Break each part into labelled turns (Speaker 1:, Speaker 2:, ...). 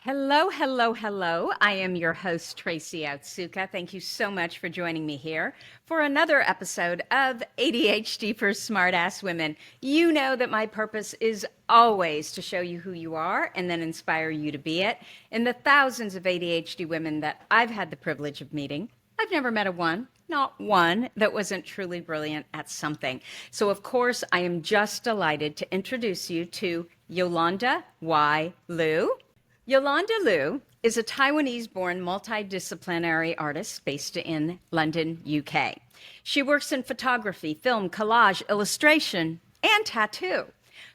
Speaker 1: Hello, hello, hello. I am your host, Tracy Otsuka. Thank you so much for joining me here for another episode of ADHD for Smartass Women. You know that my purpose is always to show you who you are and then inspire you to be it. In the thousands of ADHD women that I've had the privilege of meeting, I've never met not one, that wasn't truly brilliant at something. So, of course, I am just delighted to introduce you to Yolanda Liu. Yolanda Liu is a Taiwanese-born multidisciplinary artist based in London, UK. She works in photography, film, collage, illustration, and tattoo.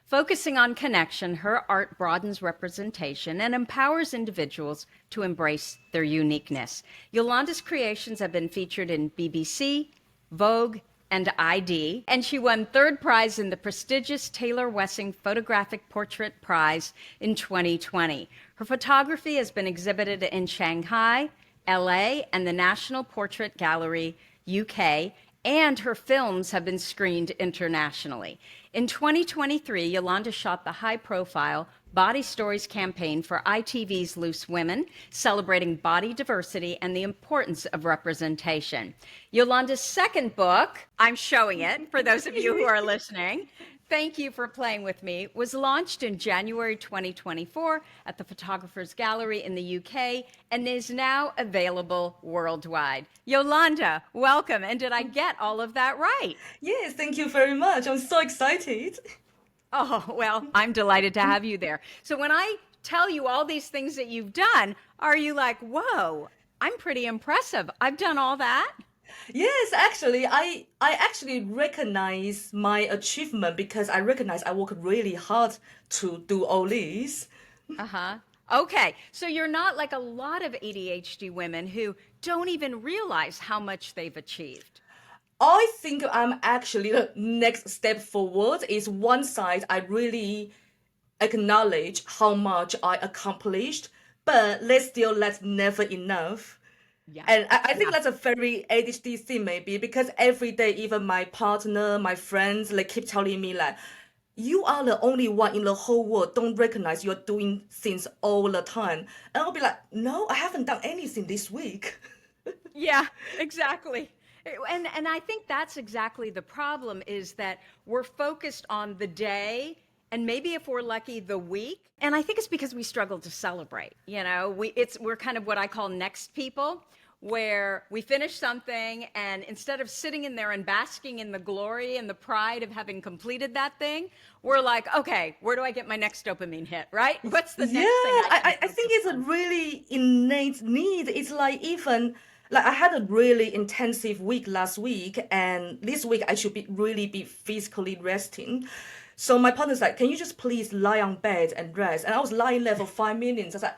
Speaker 1: Focusing on connection, her art broadens representation and empowers individuals to embrace their uniqueness. Yolanda's creations have been featured in BBC, Vogue, and ID, and she won third prize in the prestigious Taylor Wessing Photographic Portrait Prize in 2020. Her photography has been exhibited in Shanghai, LA, and the National Portrait Gallery, UK, and her films have been screened internationally. In 2023, Yolanda shot the high-profile Body Stories campaign for ITV's Loose Women, celebrating body diversity and the importance of representation. Yolanda's second book, I'm showing it for those of you who are listening, Thank You for Playing With Me, was launched in January 2024 at the Photographers Gallery in the UK and is now available worldwide. Yolanda, welcome. And did I get all of that right?
Speaker 2: Yes, thank you very much. I'm so excited.
Speaker 1: Oh, well, I'm delighted to have you there. So when I tell you all these things that you've done, are you like, whoa, I'm pretty impressive. I've done all that?
Speaker 2: Yes, actually, I actually recognize my achievement because I recognize I work really hard to do all this.
Speaker 1: Uh-huh. Okay. So you're not like a lot of ADHD women who don't even realize how much they've achieved.
Speaker 2: I think I'm actually the next step forward is one side I really acknowledge how much I accomplished, but that's never enough.
Speaker 1: Yeah.
Speaker 2: And I think
Speaker 1: Yeah.
Speaker 2: that's a very ADHD thing maybe because every day even my partner, my friends, they keep telling me like, you are the only one in the whole world don't recognize you're doing things all the time. And I'll be like, no, I haven't done anything this week.
Speaker 1: Yeah, exactly. And I think that's exactly the problem is that we're focused on the day and maybe if we're lucky the week. And I think it's because we struggle to celebrate. We're kind of what I call next people where we finish something and instead of sitting in there and basking in the glory and the pride of having completed that thing, we're like, okay, where do I get my next dopamine hit, right? What's the
Speaker 2: Yeah,
Speaker 1: next thing I can
Speaker 2: I think
Speaker 1: focus
Speaker 2: it's a
Speaker 1: on?
Speaker 2: really innate need. It's like even like I had a really intensive week last week, and this week I should be physically resting. So my partner's like, "Can you just please lie on bed and rest?" And I was lying there for 5 minutes. I was like,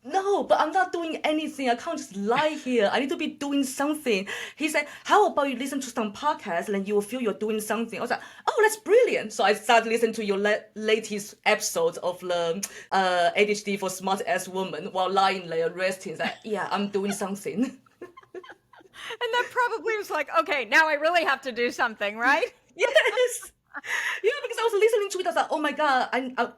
Speaker 2: "No, but I'm not doing anything. I can't just lie here. I need to be doing something." He said, "How about you listen to some podcasts and you will feel you're doing something?" I was like, "Oh, that's brilliant." So I started listening to your latest episode of the ADHD for Smart Ass Woman while lying there resting. It's like, yeah, I'm doing something.
Speaker 1: And that probably was like, okay, now I really have to do something, right?
Speaker 2: Yes. Yeah, because I was listening to it, I was like, oh my god,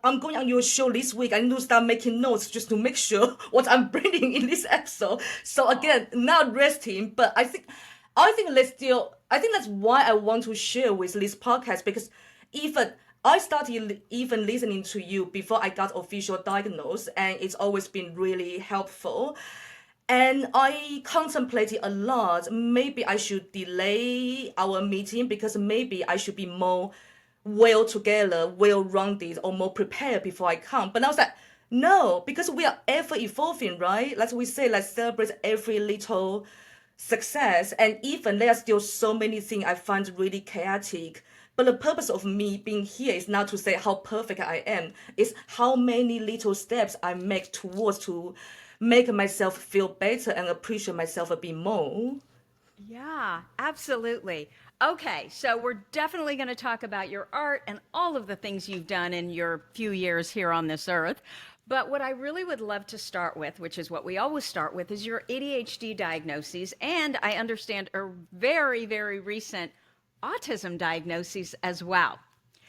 Speaker 2: I'm going on your show this week. I need to start making notes just to make sure what I'm bringing in this episode. So again, not resting, but I think that's why I want to share with this podcast because even I started even listening to you before I got official diagnosis, and it's always been really helpful. And I contemplated a lot. Maybe I should delay our meeting because maybe I should be more well together, well rounded, or more prepared before I come. But I was like, no, because we are ever evolving, right? Like we say, let's celebrate every little success. And even there are still so many things I find really chaotic. But the purpose of me being here is not to say how perfect I am. It's how many little steps I make towards to make myself feel better and appreciate myself a bit more.
Speaker 1: Yeah, absolutely. Okay, so we're definitely going to talk about your art and all of the things you've done in your few years here on this earth. But what I really would love to start with, which is what we always start with, is your ADHD diagnoses. And I understand a very, very recent autism diagnoses as well.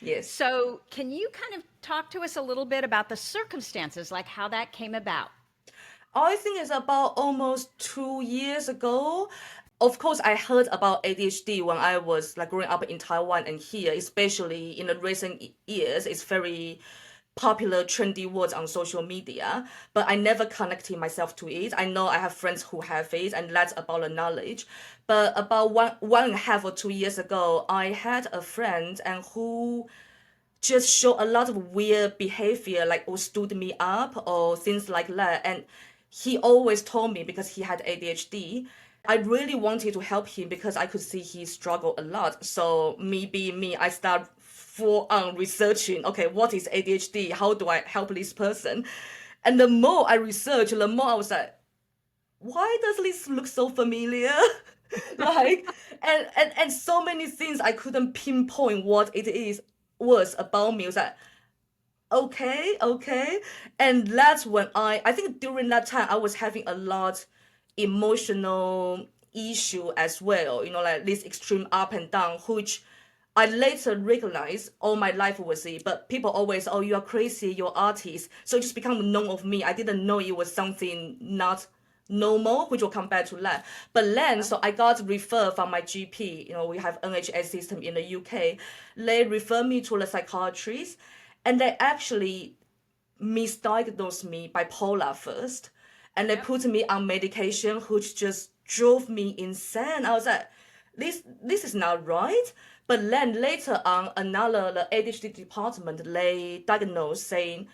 Speaker 2: Yes.
Speaker 1: So, can you kind of talk to us a little bit about the circumstances, like how that came about?
Speaker 2: I think it's about almost 2 years ago. Of course, I heard about ADHD when I was like growing up in Taiwan and here, especially in the recent years. It's very popular, trendy words on social media, but I never connected myself to it. I know I have friends who have it, and that's about the knowledge. But about one and a half or 2 years ago, I had a friend and who just show a lot of weird behavior, like or stood me up or things like that. And he always told me because he had ADHD. I really wanted to help him because I could see he struggled a lot. So me being me, I start full on researching. Okay, what is ADHD? How do I help this person? And the more I research, the more I was like, why does this look so familiar? like and so many things I couldn't pinpoint what it is was about me. It was like, okay. And that's when I think during that time I was having a lot emotional issue as well, like this extreme up and down, which I later realized all my life was it. But people always, oh, you are crazy, you're artist. So it just become known of me. I didn't know it was something not normal, which will come back to that. But then, so I got referred from my GP. We have NHS system in the UK. They refer me to the psychiatrist, and they actually misdiagnosed me bipolar first, and they
Speaker 1: Yep.
Speaker 2: put me on medication, which just drove me insane. I was like, this is not right. But then later on, the ADHD department, they diagnosed saying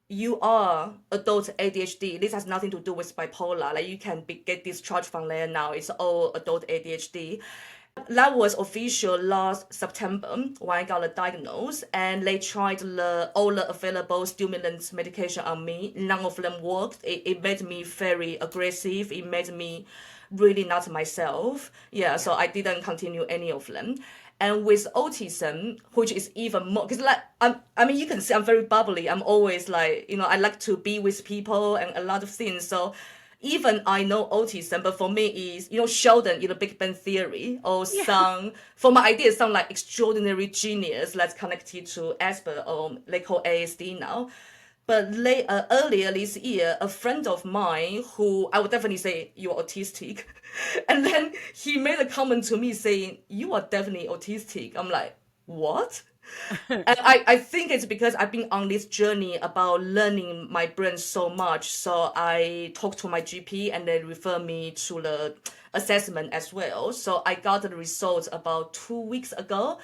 Speaker 2: you are adult ADHD. This has nothing to do with bipolar. Like you can get discharged from there now. It's all adult ADHD. That was official last September when I got the diagnosis, and they tried all the available stimulant medication on me. None of them worked. It made me very aggressive. It made me really not myself. Yeah,
Speaker 1: Yeah.
Speaker 2: so I didn't continue any of them. And with autism, which is even more, because like I mean, you can see I'm very bubbly. I'm always like, I like to be with people and a lot of things. So even I know autism, but for me is, Sheldon in the Big Bang Theory, or
Speaker 1: Yeah.
Speaker 2: for my idea, some like extraordinary genius that's connected to Asper, or they call ASD now. But earlier this year, a friend of mine who I would definitely say you're autistic, and then he made a comment to me saying, you are definitely autistic. I'm like, what? And I think it's because I've been on this journey about learning my brain so much. So I talked to my GP and they refer me to the assessment as well. So I got the results about 2 weeks ago.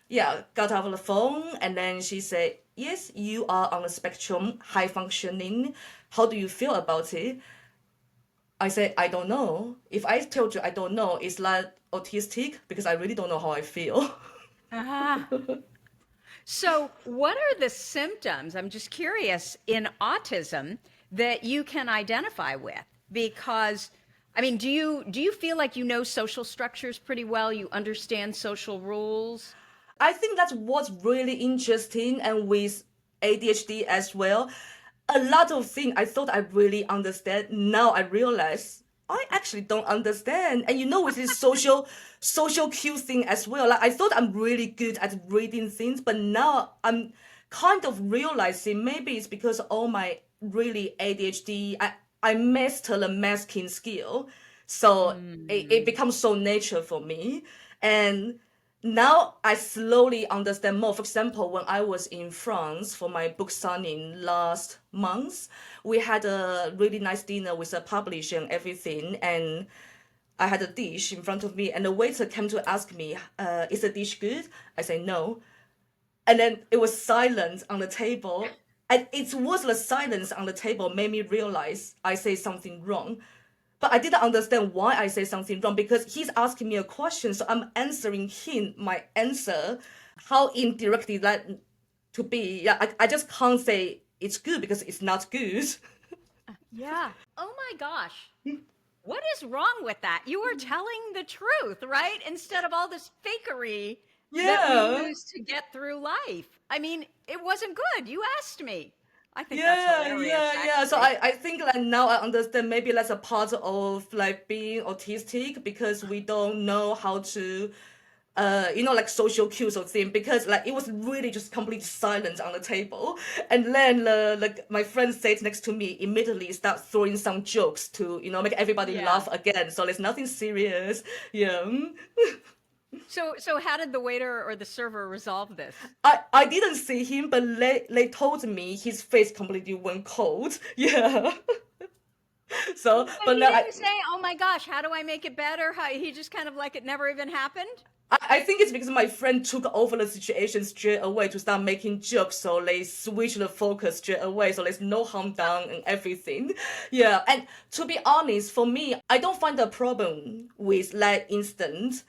Speaker 2: Yeah, got off the phone and then she said, yes, you are on the spectrum, high functioning. How do you feel about it? I said, I don't know. If I told you I don't know, it's like autistic because I really don't know how I feel.
Speaker 1: Ah. So, what are the symptoms? I'm just curious in autism that you can identify with because I mean, do you feel like you know social structures pretty well? You understand social rules?
Speaker 2: I think that's what's really interesting, and with ADHD as well. A lot of things I thought I really understand. Now I realize I actually don't understand. And with this social cue thing as well. Like I thought I'm really good at reading things, but now I'm kind of realizing maybe it's because all my really ADHD, I master the masking skill. So it
Speaker 1: Mm.
Speaker 2: becomes so natural for me. And now I slowly understand more. For example, when I was in France for my book signing last month, we had a really nice dinner with a publisher and everything. And I had a dish in front of me, and the waiter came to ask me, is the dish good? I say no. And then it was silence on the table. And it was the silence on the table made me realize I say something wrong. But I didn't understand why I say something wrong because he's asking me a question, so I'm answering him my answer. How indirectly that to be? Yeah, I just can't say it's good because it's not good.
Speaker 1: Yeah. Oh my gosh. What is wrong with that? You are telling the truth, right? Instead of all this fakery that we
Speaker 2: Yeah,
Speaker 1: use to get through life. I mean, it wasn't good. You asked me. I think that's hilarious,
Speaker 2: yeah. So
Speaker 1: actually.
Speaker 2: I think like now I understand maybe that's a part of like being autistic because we don't know how to like social cues or thing, because like it was really just complete silence on the table. And then like my friend sat next to me immediately start throwing some jokes to, make everybody
Speaker 1: Yeah.
Speaker 2: laugh again. So there's nothing serious. Yeah.
Speaker 1: So how did the waiter or the server resolve this?
Speaker 2: I didn't see him, but they told me his face completely went cold. Yeah. So,
Speaker 1: But
Speaker 2: but
Speaker 1: he
Speaker 2: now I,
Speaker 1: didn't say, "Oh my gosh, how do I make it better?" He just kind of like it never even happened.
Speaker 2: I think it's because my friend took over the situation straight away to start making jokes, so they switched the focus straight away, so there's no harm done and everything. Yeah, and to be honest, for me, I don't find a problem with that instant.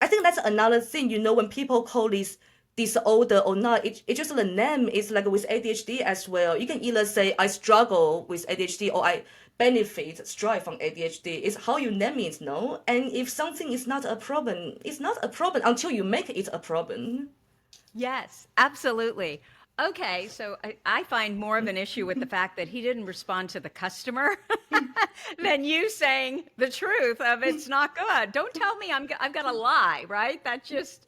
Speaker 2: I think that's another thing, when people call this disorder or not, it's just the name is like with ADHD as well. You can either say I struggle with ADHD or I benefit, strive from ADHD. It's how you name it, no? And if something is not a problem, it's not a problem until you make it a problem.
Speaker 1: Yes, absolutely. Okay, so I find more of an issue with the fact that he didn't respond to the customer than you saying the truth of it's not good. Don't tell me I've got to lie, right? That just,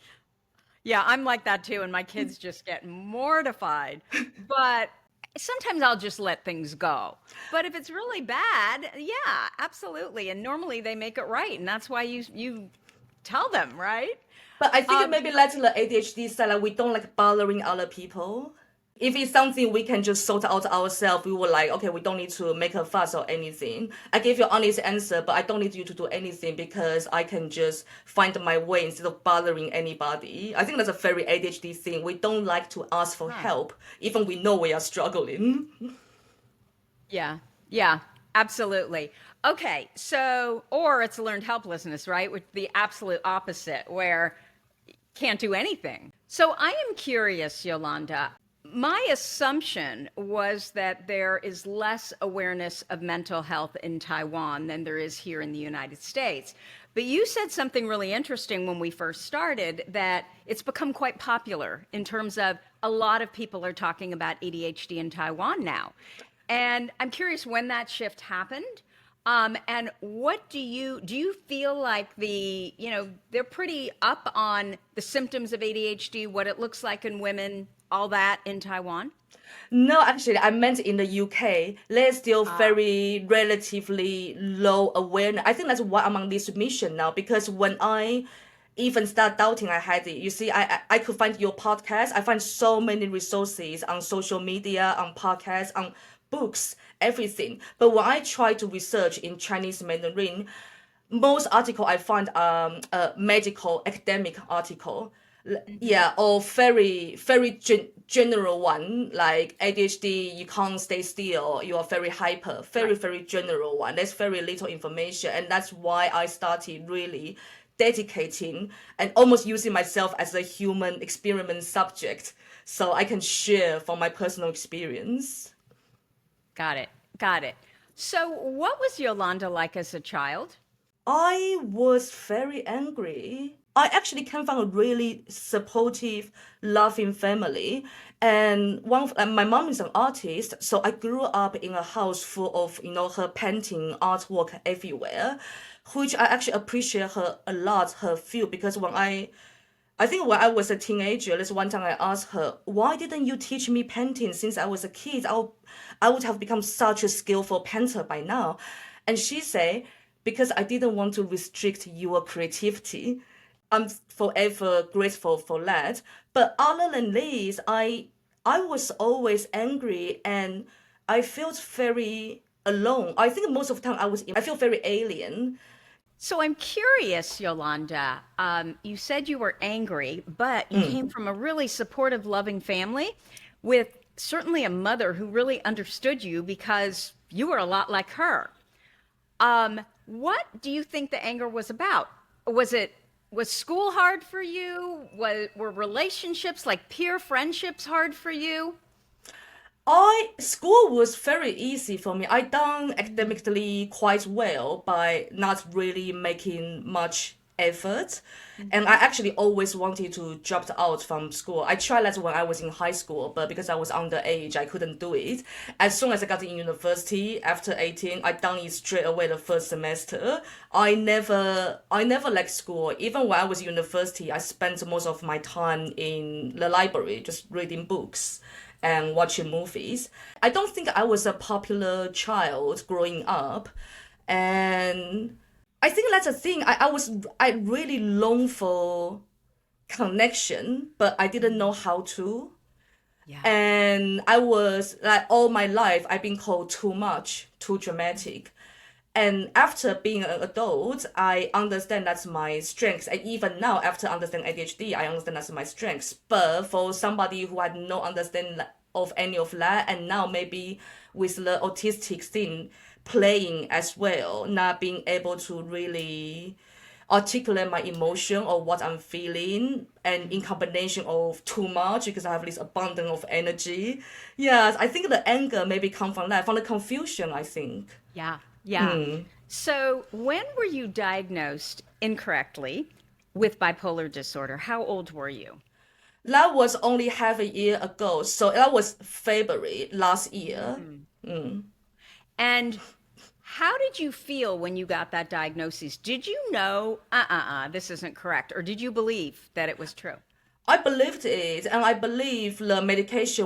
Speaker 1: yeah, I'm like that too, and my kids just get mortified. But sometimes I'll just let things go. But if it's really bad, yeah, absolutely. And normally they make it right, and that's why you tell them, right?
Speaker 2: But I think
Speaker 1: Um,
Speaker 2: maybe letting the ADHD side, like we don't like bothering other people. If it's something we can just sort out ourselves, we will like, okay, we don't need to make a fuss or anything. I give you honest answer, but I don't need you to do anything because I can just find my way instead of bothering anybody. I think that's a very ADHD thing. We don't like to ask for
Speaker 1: huh.
Speaker 2: help, even we know we are struggling.
Speaker 1: Yeah. Yeah, absolutely. Okay. So, or it's learned helplessness, right? With the absolute opposite, where can't do anything. So I am curious, Yolanda. My assumption was that there is less awareness of mental health in Taiwan than there is here in the United States. But you said something really interesting when we first started that it's become quite popular in terms of a lot of people are talking about ADHD in Taiwan now. And I'm curious when that shift happened. And what do you feel like they're pretty up on the symptoms of ADHD, what it looks like in women, all that in Taiwan?
Speaker 2: No, actually, I meant in the UK, there's still
Speaker 1: Ah,
Speaker 2: very relatively low awareness. I think that's why I'm on this mission now, because when I even start doubting I had it, you see, I could find your podcast. I find so many resources on social media, on podcasts, on books, everything. But when I try to research in Chinese Mandarin, most article I find a medical academic article.
Speaker 1: hmm.
Speaker 2: Yeah, or very general one like ADHD, you can't stay still, you are very hyper,
Speaker 1: Right.
Speaker 2: very general one. There's very little information, and that's why I started really dedicating and almost using myself as a human experiment subject so I can share from my personal experience.
Speaker 1: Got it. Got it. So, what was Yolanda like as a child?
Speaker 2: I was very angry. I actually came from a really supportive, loving family, and my mom is an artist, so I grew up in a house full of her painting artwork everywhere, which I actually appreciate her a lot. Her feel, because I think when I was a teenager, there's one time I asked her, "Why didn't you teach me painting since I was a kid? I would have become such a skillful painter by now." And she said, "Because I didn't want to restrict your creativity." I'm forever grateful for that. But other than this, I was always angry and I felt very alone. I think most of the time I feel very alien.
Speaker 1: So, I'm curious, Yolanda. You said you were angry, but you came from a really supportive, loving family with certainly a mother who really understood you because you were a lot like her. What do you think the anger was about? Was school hard for you? Were relationships like peer friendships hard for you?
Speaker 2: I school was very easy for me. I done academically quite well by not really making much effort. And I actually always wanted to drop out from school. I tried that when I was in high school, but because I was underage, I couldn't do it. As soon as I got in university, after 18, I done it straight away the first semester. I never liked school. Even when I was in university, I spent most of my time in the library, just reading books and watching movies. I don't think I was a popular child growing up. And I think that's the thing. I really long for connection, but I didn't know how to.
Speaker 1: Yeah.
Speaker 2: And I was like all my life I've been called too much, too dramatic. And after being an adult, I understand that's my strengths. And even now, after understanding ADHD, I understand that's my strengths. But for somebody who had no understanding of any of that, and now maybe with the autistic thing playing as well, not being able to really articulate my emotion or what I'm feeling, and in combination of too much because I have this abundance of energy. Yes, I think the anger maybe come from that, from the confusion, I think.
Speaker 1: Yeah. Yeah. So when were you diagnosed incorrectly with bipolar disorder? How old were you?
Speaker 2: That was only half a year ago, so that was February last year.
Speaker 1: And how did you feel when you got that diagnosis? Did you know, this isn't correct? Or did you believe that it was true?
Speaker 2: I believed it, and I believe the medication.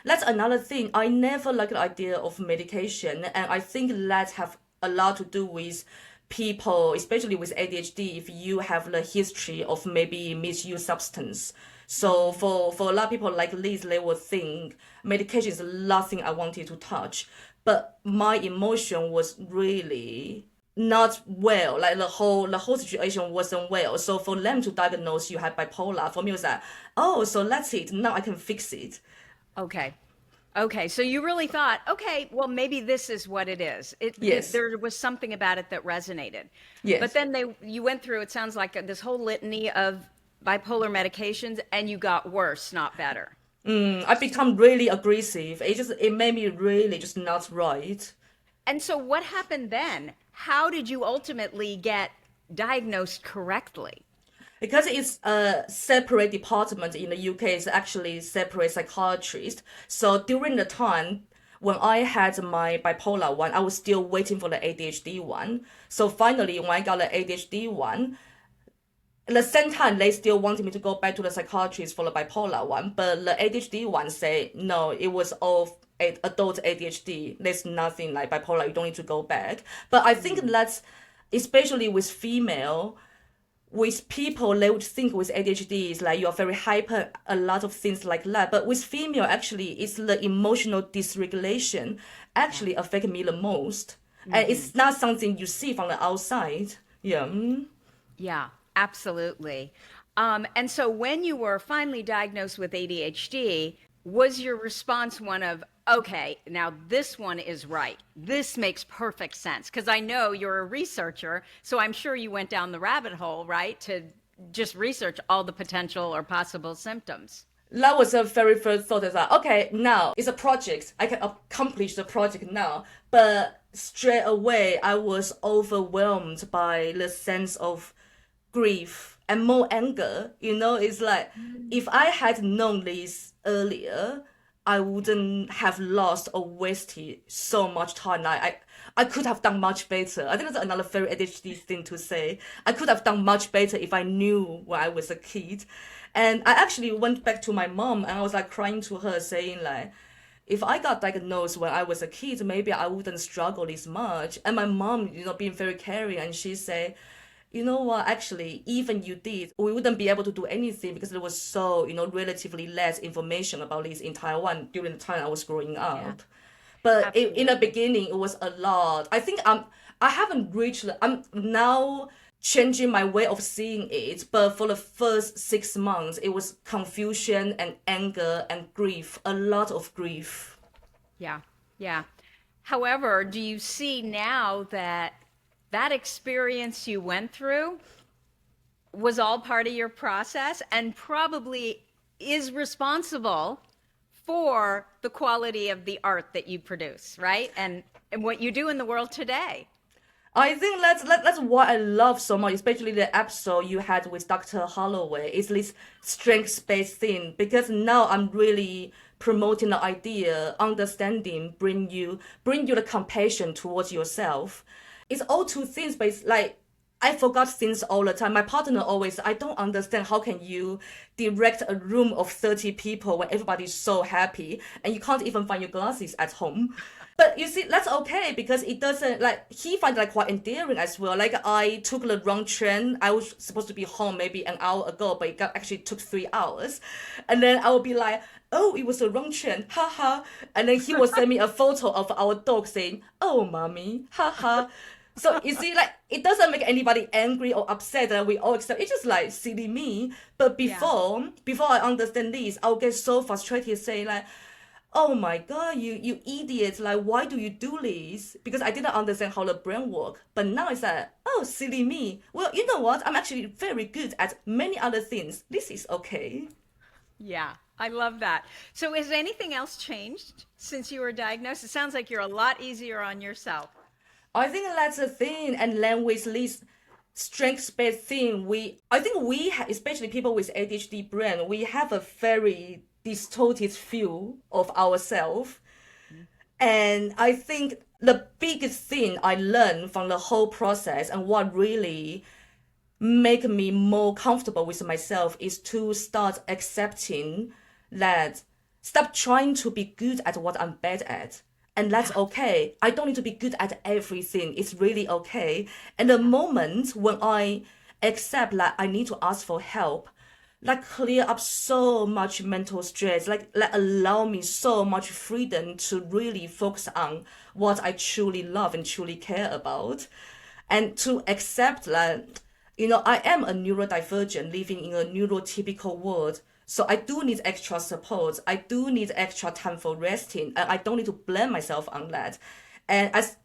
Speaker 2: That's another thing. I never liked the idea of medication, and I think that have a lot to do with people, especially with ADHD. If you have the history of maybe misuse substance, so for a lot of people like Liz, they will think medication is the last thing I wanted to touch. But my emotion was really not well. Like the whole situation wasn't well. So for them to diagnose you had bipolar, for me it was like, oh, so that's it. Now I can fix it.
Speaker 1: Okay. Okay. So you really thought, okay, well, maybe this is what it is.
Speaker 2: Yes.
Speaker 1: There was something about it that resonated. But
Speaker 2: Yes.
Speaker 1: then you went through, it sounds like this whole litany of bipolar medications and you got worse, not better.
Speaker 2: I become really aggressive. It made me really just not right.
Speaker 1: And so what happened then? How did you ultimately get diagnosed correctly?
Speaker 2: Because it's a separate department in the UK, it's actually separate psychiatrist. So during the time when I had my bipolar one, I was still waiting for the ADHD one. So finally, when I got the ADHD one, at the same time, they still wanted me to go back to the psychiatrist for the bipolar one, but the ADHD one say no, it was all adult ADHD. There's nothing like bipolar. You don't need to go back. But I think that's especially with people, they would think with ADHD is like you're very hyper, a lot of things like that. But with female, actually, it's the emotional dysregulation actually affect me the most, and it's not something you see from the outside. Yeah.
Speaker 1: Yeah, absolutely. And so when you were finally diagnosed with ADHD, was your response one of, okay, now this one is right. This makes perfect sense. Because I know you're a researcher, so I'm sure you went down the rabbit hole, right, to just research all the potential or possible symptoms.
Speaker 2: That was the very first thought is that, okay, now it's a project. I can accomplish the project now. But straight away, I was overwhelmed by the sense of grief and more anger. It's like if I had known this earlier, I wouldn't have lost or wasted so much time. I could have done much better. I think that's another very ADHD thing to say. I could have done much better if I knew when I was a kid. And I actually went back to my mom and I was like crying to her saying like, if I got diagnosed when I was a kid, maybe I wouldn't struggle this much. And my mom, being very caring, and she said, you know what, actually, even you did, we wouldn't be able to do anything because there was so, relatively less information about this in Taiwan during the time I was growing up.
Speaker 1: Yeah,
Speaker 2: But in the
Speaker 1: absolutely.
Speaker 2: beginning, it was a lot. I think I haven't reached, I'm now changing my way of seeing it. But for the first 6 months, it was confusion and anger and grief, a lot of grief.
Speaker 1: Yeah, yeah. However, do you see now that that experience you went through was all part of your process and probably is responsible for the quality of the art that you produce, right? And what you do in the world today.
Speaker 2: I think that's what I love so much, especially the episode you had with Dr. Holloway. Is this strength-based thing because now I'm really promoting the idea, understanding, bring you the compassion towards yourself. It's all two things, but it's like I forgot things all the time. My partner always, I don't understand how can you direct a room of 30 people when everybody's so happy and you can't even find your glasses at home. But you see, that's okay because it doesn't like he finds it like quite endearing as well. Like I took the wrong train. I was supposed to be home maybe an hour ago, but actually took 3 hours. And then I would be like, oh, it was the wrong train, haha. And then he will send me a photo of our dog saying, oh, mommy, haha. So you see, like it doesn't make anybody angry or upset that we all accept. It's just like silly me. But
Speaker 1: Yeah.
Speaker 2: before I understand this, I'll get so frustrated saying like, oh my god, you idiot, like why do you do this? Because I didn't understand how the brain work. But now it's like, oh silly me. Well, you know what? I'm actually very good at many other things. This is okay.
Speaker 1: Yeah, I love that. So, has anything else changed since you were diagnosed? It sounds like you're a lot easier on yourself.
Speaker 2: I think that's the thing. And then with this strength-based thing, I think especially people with ADHD brain, we have a very distorted view of ourselves. And I think the biggest thing I learned from the whole process and what really make me more comfortable with myself is to start accepting that stop trying to be good at what I'm bad at. And that's
Speaker 1: Yeah,
Speaker 2: okay. I don't need to be good at everything. It's really okay. And the
Speaker 1: yeah,
Speaker 2: moment when I accept that I need to ask for help, like clear up so much mental stress, like allow me so much freedom to really focus on what I truly love and truly care about. And to accept that, I am a neurodivergent living in a neurotypical world. So I do need extra support. I do need extra time for resting. And I don't need to blame myself on that. And as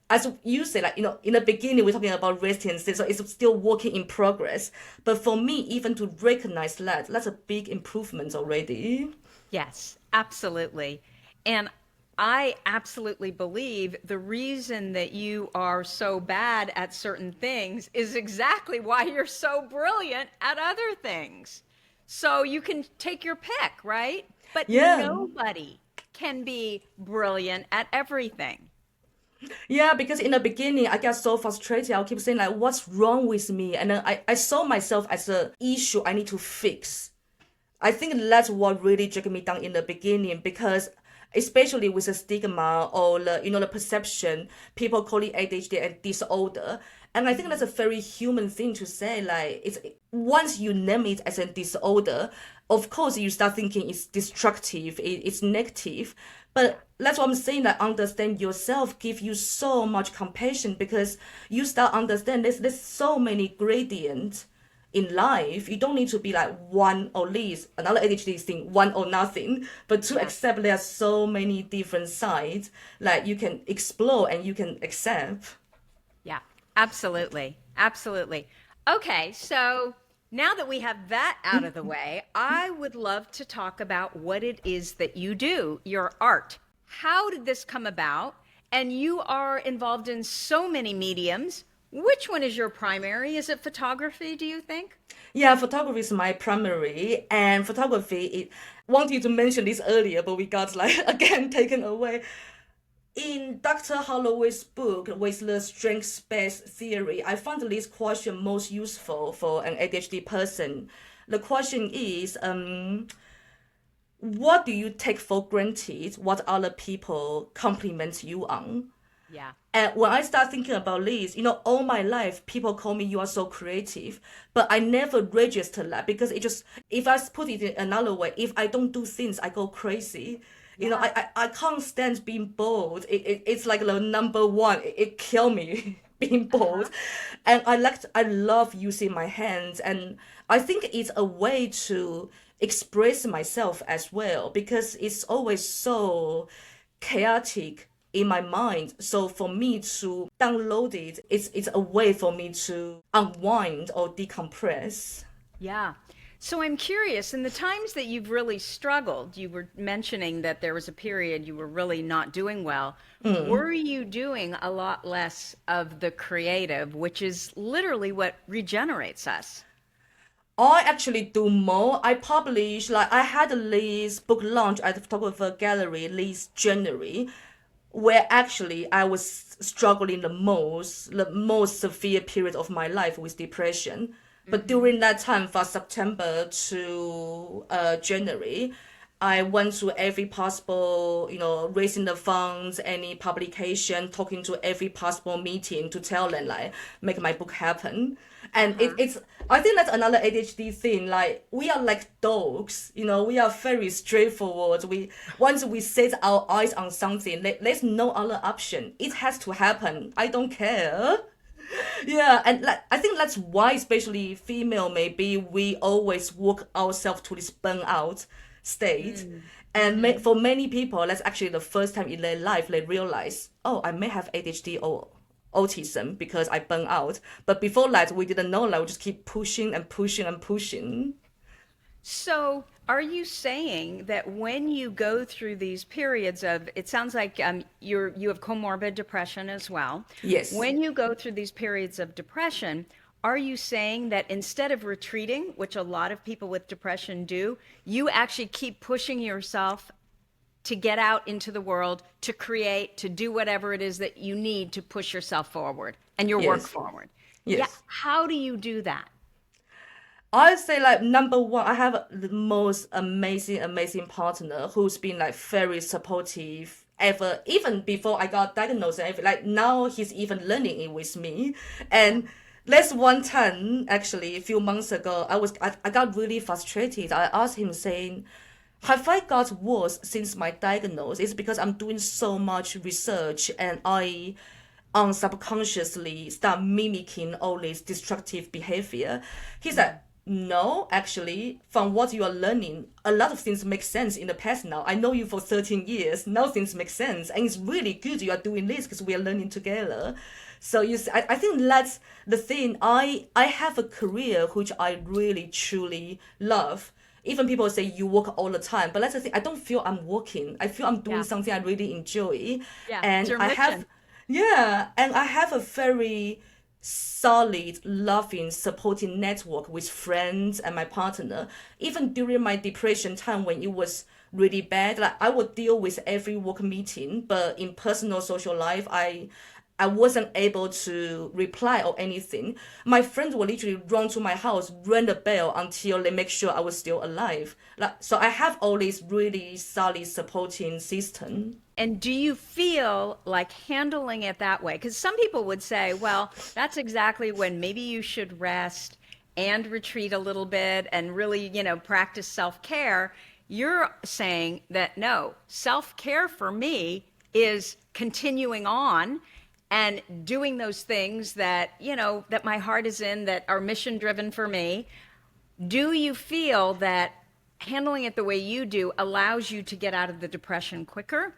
Speaker 2: you say, like, in the beginning, we're talking about resting, so it's still working in progress. But for me, even to recognize that, that's a big improvement already.
Speaker 1: yes, absolutely. And I absolutely believe the reason that you are so bad at certain things is exactly why you're so brilliant at other things. So you can take your pick, right? But
Speaker 2: Yeah.
Speaker 1: nobody can be brilliant at everything.
Speaker 2: Yeah, because in the beginning, I get so frustrated. I'll keep saying like, what's wrong with me? And then I saw myself as a issue I need to fix. I think that's what really dragged me down in the beginning because especially with the stigma or the perception, people call it ADHD and disorder. And I think that's a very human thing to say. Like it's once you name it as a disorder, of course you start thinking it's destructive, it's negative.
Speaker 1: Yeah.
Speaker 2: But that's what I'm saying. That understand yourself give you so much compassion because you start understand there's so many gradients in life. You don't need to be like one or least another ADHD thing, one or nothing, but to
Speaker 1: Yeah.
Speaker 2: accept there are so many different sides like you can explore and you can accept.
Speaker 1: Yeah, absolutely. Absolutely. Okay, so now that we have that out of the way, I would love to talk about what it is that you do, your art. How did this come about? And you are involved in so many mediums. Which one is your primary? Is it photography, do you think?
Speaker 2: Yeah, photography is my primary, and photography. It wanted to mention this earlier, but we got like again taken away. In Dr. Holloway's book with the strength-based theory, I found this question most useful for an ADHD person. The question is, what do you take for granted? What other people compliment you on?
Speaker 1: Yeah.
Speaker 2: And when I start thinking about this, all my life, people call me, you are so creative. But I never register that because if I put it in another way, if I don't do things, I go crazy.
Speaker 1: Yeah.
Speaker 2: I can't stand being bored. It's like the number one. It kill me being
Speaker 1: Uh-huh.
Speaker 2: bored. And I love using my hands. And I think it's a way to express myself as well because it's always so chaotic in my mind. So for me to download it, it's a way for me to unwind or decompress.
Speaker 1: Yeah. So I'm curious, in the times that you've really struggled, you were mentioning that there was a period you were really not doing well. Were you doing a lot less of the creative, which is literally what regenerates us?
Speaker 2: I actually do more. I publish, like, I had this book launch at the photographer gallery this January, where actually I was struggling the most severe period of my life with depression. But
Speaker 1: Hmm.
Speaker 2: during that time, from September to January, I went to every possible, raising the funds, any publication, talking to every possible meeting to tell them, like, make my book happen. And
Speaker 1: Uh-huh.
Speaker 2: I think that's another ADHD thing. Like, we are like dogs, we are very straightforward. Once we set our eyes on something, there's no other option. It has to happen. I don't care. Yeah, and like, I think that's why, especially female, maybe we always work ourselves to this burnout state. And
Speaker 1: Mm-hmm.
Speaker 2: for many people, that's actually the first time in their life they realize, oh, I may have ADHD or autism because I burn out. But before that, we didn't know. Like, we just keep pushing and pushing and pushing.
Speaker 1: So, are you saying that when you go through these periods of, it sounds like you have comorbid depression as well.
Speaker 2: Yes,
Speaker 1: When you go through these periods of depression, are you saying that instead of retreating, which a lot of people with depression do, you actually keep pushing yourself to get out into the world, to create, to do whatever it is that you need to push yourself forward and your work
Speaker 2: yes,
Speaker 1: forward? Yeah.
Speaker 2: yes.
Speaker 1: How do you do that?
Speaker 2: I say, like, number one, I have the most amazing, amazing partner who's been like very supportive ever, even before I got diagnosed and everything. Like, now he's even learning it with me.
Speaker 1: Yeah.
Speaker 2: And there's one time actually a few months ago, I got really frustrated. I asked him saying, have I got worse since my diagnosis? It's because I'm doing so much research and I unsubconsciously start mimicking all this destructive behavior. He said, no, actually, from what you are learning, a lot of things make sense in the past now. I know you for 13 years. Now things make sense. And it's really good you are doing this because we are learning together. So I think that's the thing. I have a career which I really, truly love. Even people say you work all the time, but that's the thing. I don't feel I'm working. I feel I'm doing
Speaker 1: Yeah.
Speaker 2: something I really enjoy.
Speaker 1: Yeah. It's
Speaker 2: And
Speaker 1: your
Speaker 2: I
Speaker 1: mission.
Speaker 2: have, yeah, and I have a very solid, loving, supporting network with friends and my partner. Even during my depression time when it was really bad, like, I would deal with every work meeting, but in personal social life, I wasn't able to reply or anything. My friends would literally run to my house, ring the bell until they make sure I was still alive. Like, so I have all this really solid supporting system.
Speaker 1: And do you feel like handling it that way? Because some people would say, well, that's exactly when maybe you should rest and retreat a little bit and really, practice self-care. You're saying that no, self-care for me is continuing on and doing those things that, that my heart is in, that are mission driven for me. Do you feel that handling it the way you do allows you to get out of the depression quicker?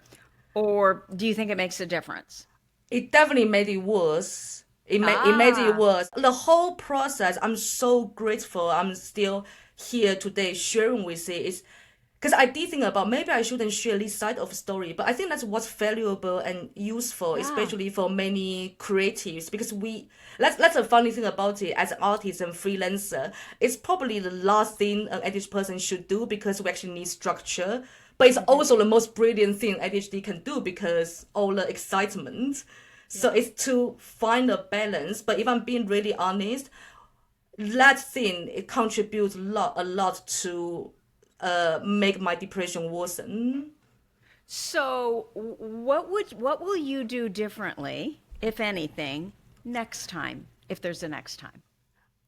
Speaker 1: Or do you think it makes a difference?
Speaker 2: It definitely made it worse. It made it
Speaker 1: Ah,
Speaker 2: worse. The whole process, I'm so grateful. I'm still here today sharing with it. Is because I did think about maybe I shouldn't share this side of the story, but I think that's what's valuable and useful,
Speaker 1: yeah.
Speaker 2: especially for many creatives. Because that's a funny thing about it. As an artist and freelancer, it's probably the last thing an ADHD person should do because we actually need structure. But it's
Speaker 1: Hmm.
Speaker 2: also the most brilliant thing ADHD can do because all the excitement. So
Speaker 1: Yeah.
Speaker 2: it's to find a balance. But if I'm being really honest, that thing it contributes a lot to make my depression worsen.
Speaker 1: So, what will you do differently, if anything, next time, if there's a next time?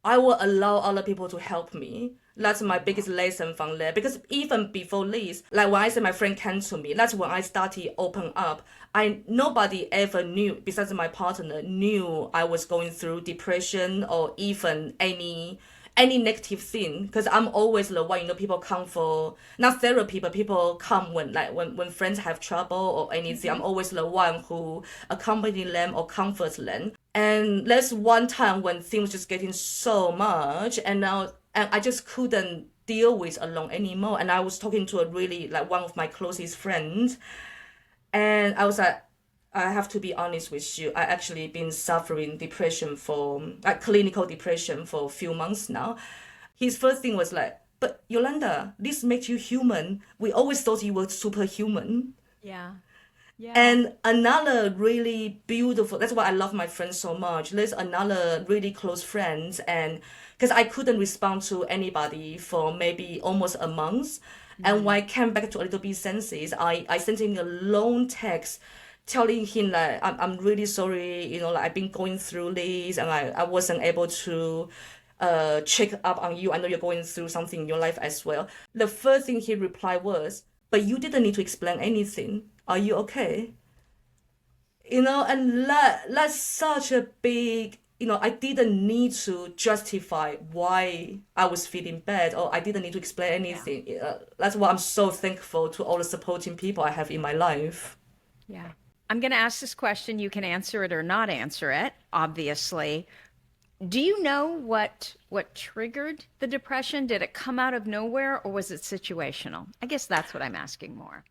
Speaker 2: I will allow other people to help me. That's my biggest lesson from there. Because even before this, like when I said my friend came to me, that's when I started open up. I nobody ever knew, besides my partner, knew I was going through depression or even any negative thing. Because I'm always the one, people come for not therapy, but people come when friends have trouble or anything. I'm
Speaker 1: Hmm.
Speaker 2: always the one who accompany them or comfort them. And there's one time when things just getting so much, and now and I just couldn't deal with alone anymore. And I was talking to a really like one of my closest friends, and I was like, I have to be honest with you. I actually been suffering depression for like clinical depression for a few months now. His first thing was like, but Yolanda, this makes you human. We always thought you were superhuman.
Speaker 1: Yeah. Yeah.
Speaker 2: And another really beautiful, that's why I love my friends so much. There's another really close friend, and because I couldn't respond to anybody for maybe almost a month. And when I came back to a little bit senses, I sent him a long text telling him like, I'm really sorry, like I've been going through this and I wasn't able to check up on you. I know you're going through something in your life as well. The first thing he replied was, but you didn't need to explain anything. Are you okay? And that's such a big, I didn't need to justify why I was feeling bad, or I didn't need to explain anything. That's why I'm so thankful to all the supporting people I have in my life.
Speaker 1: Yeah. I'm going to ask this question. You can answer it or not answer it, obviously. Do you know what triggered the depression? Did it come out of nowhere or was it situational? I guess that's what I'm asking more.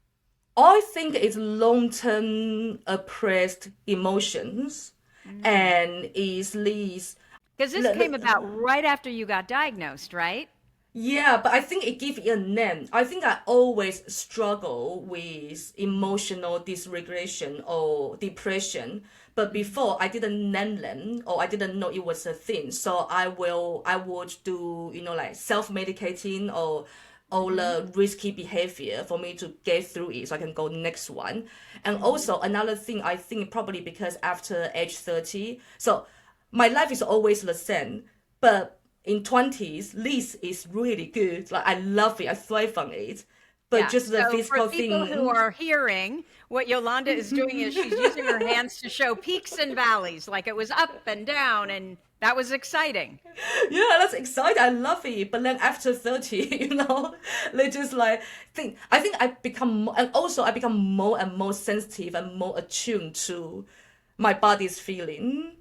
Speaker 2: I think it's long-term oppressed emotions and is these.
Speaker 1: Because this came about right after you got diagnosed, right?
Speaker 2: Yeah, but I think it gives it a name. I think I always struggle with emotional dysregulation or depression, but before I didn't name them or I didn't know it was a thing. So I would do, like self-medicating or all the risky behavior for me to get through it so I can go next one. And also another thing, I think probably because after age 30, so my life is always the same, but in 20s, this is really good. Like I love it, I thrive on it. But
Speaker 1: Yeah.
Speaker 2: just the
Speaker 1: So
Speaker 2: physical
Speaker 1: for people
Speaker 2: thing.
Speaker 1: who are hearing, what Yolanda is doing is she's using her hands to show peaks and valleys, like it was up and down, and that was exciting.
Speaker 2: Yeah, that's exciting. I love it. But then after 30, they just like I think I become and also I become more and more sensitive and more attuned to my body's feeling.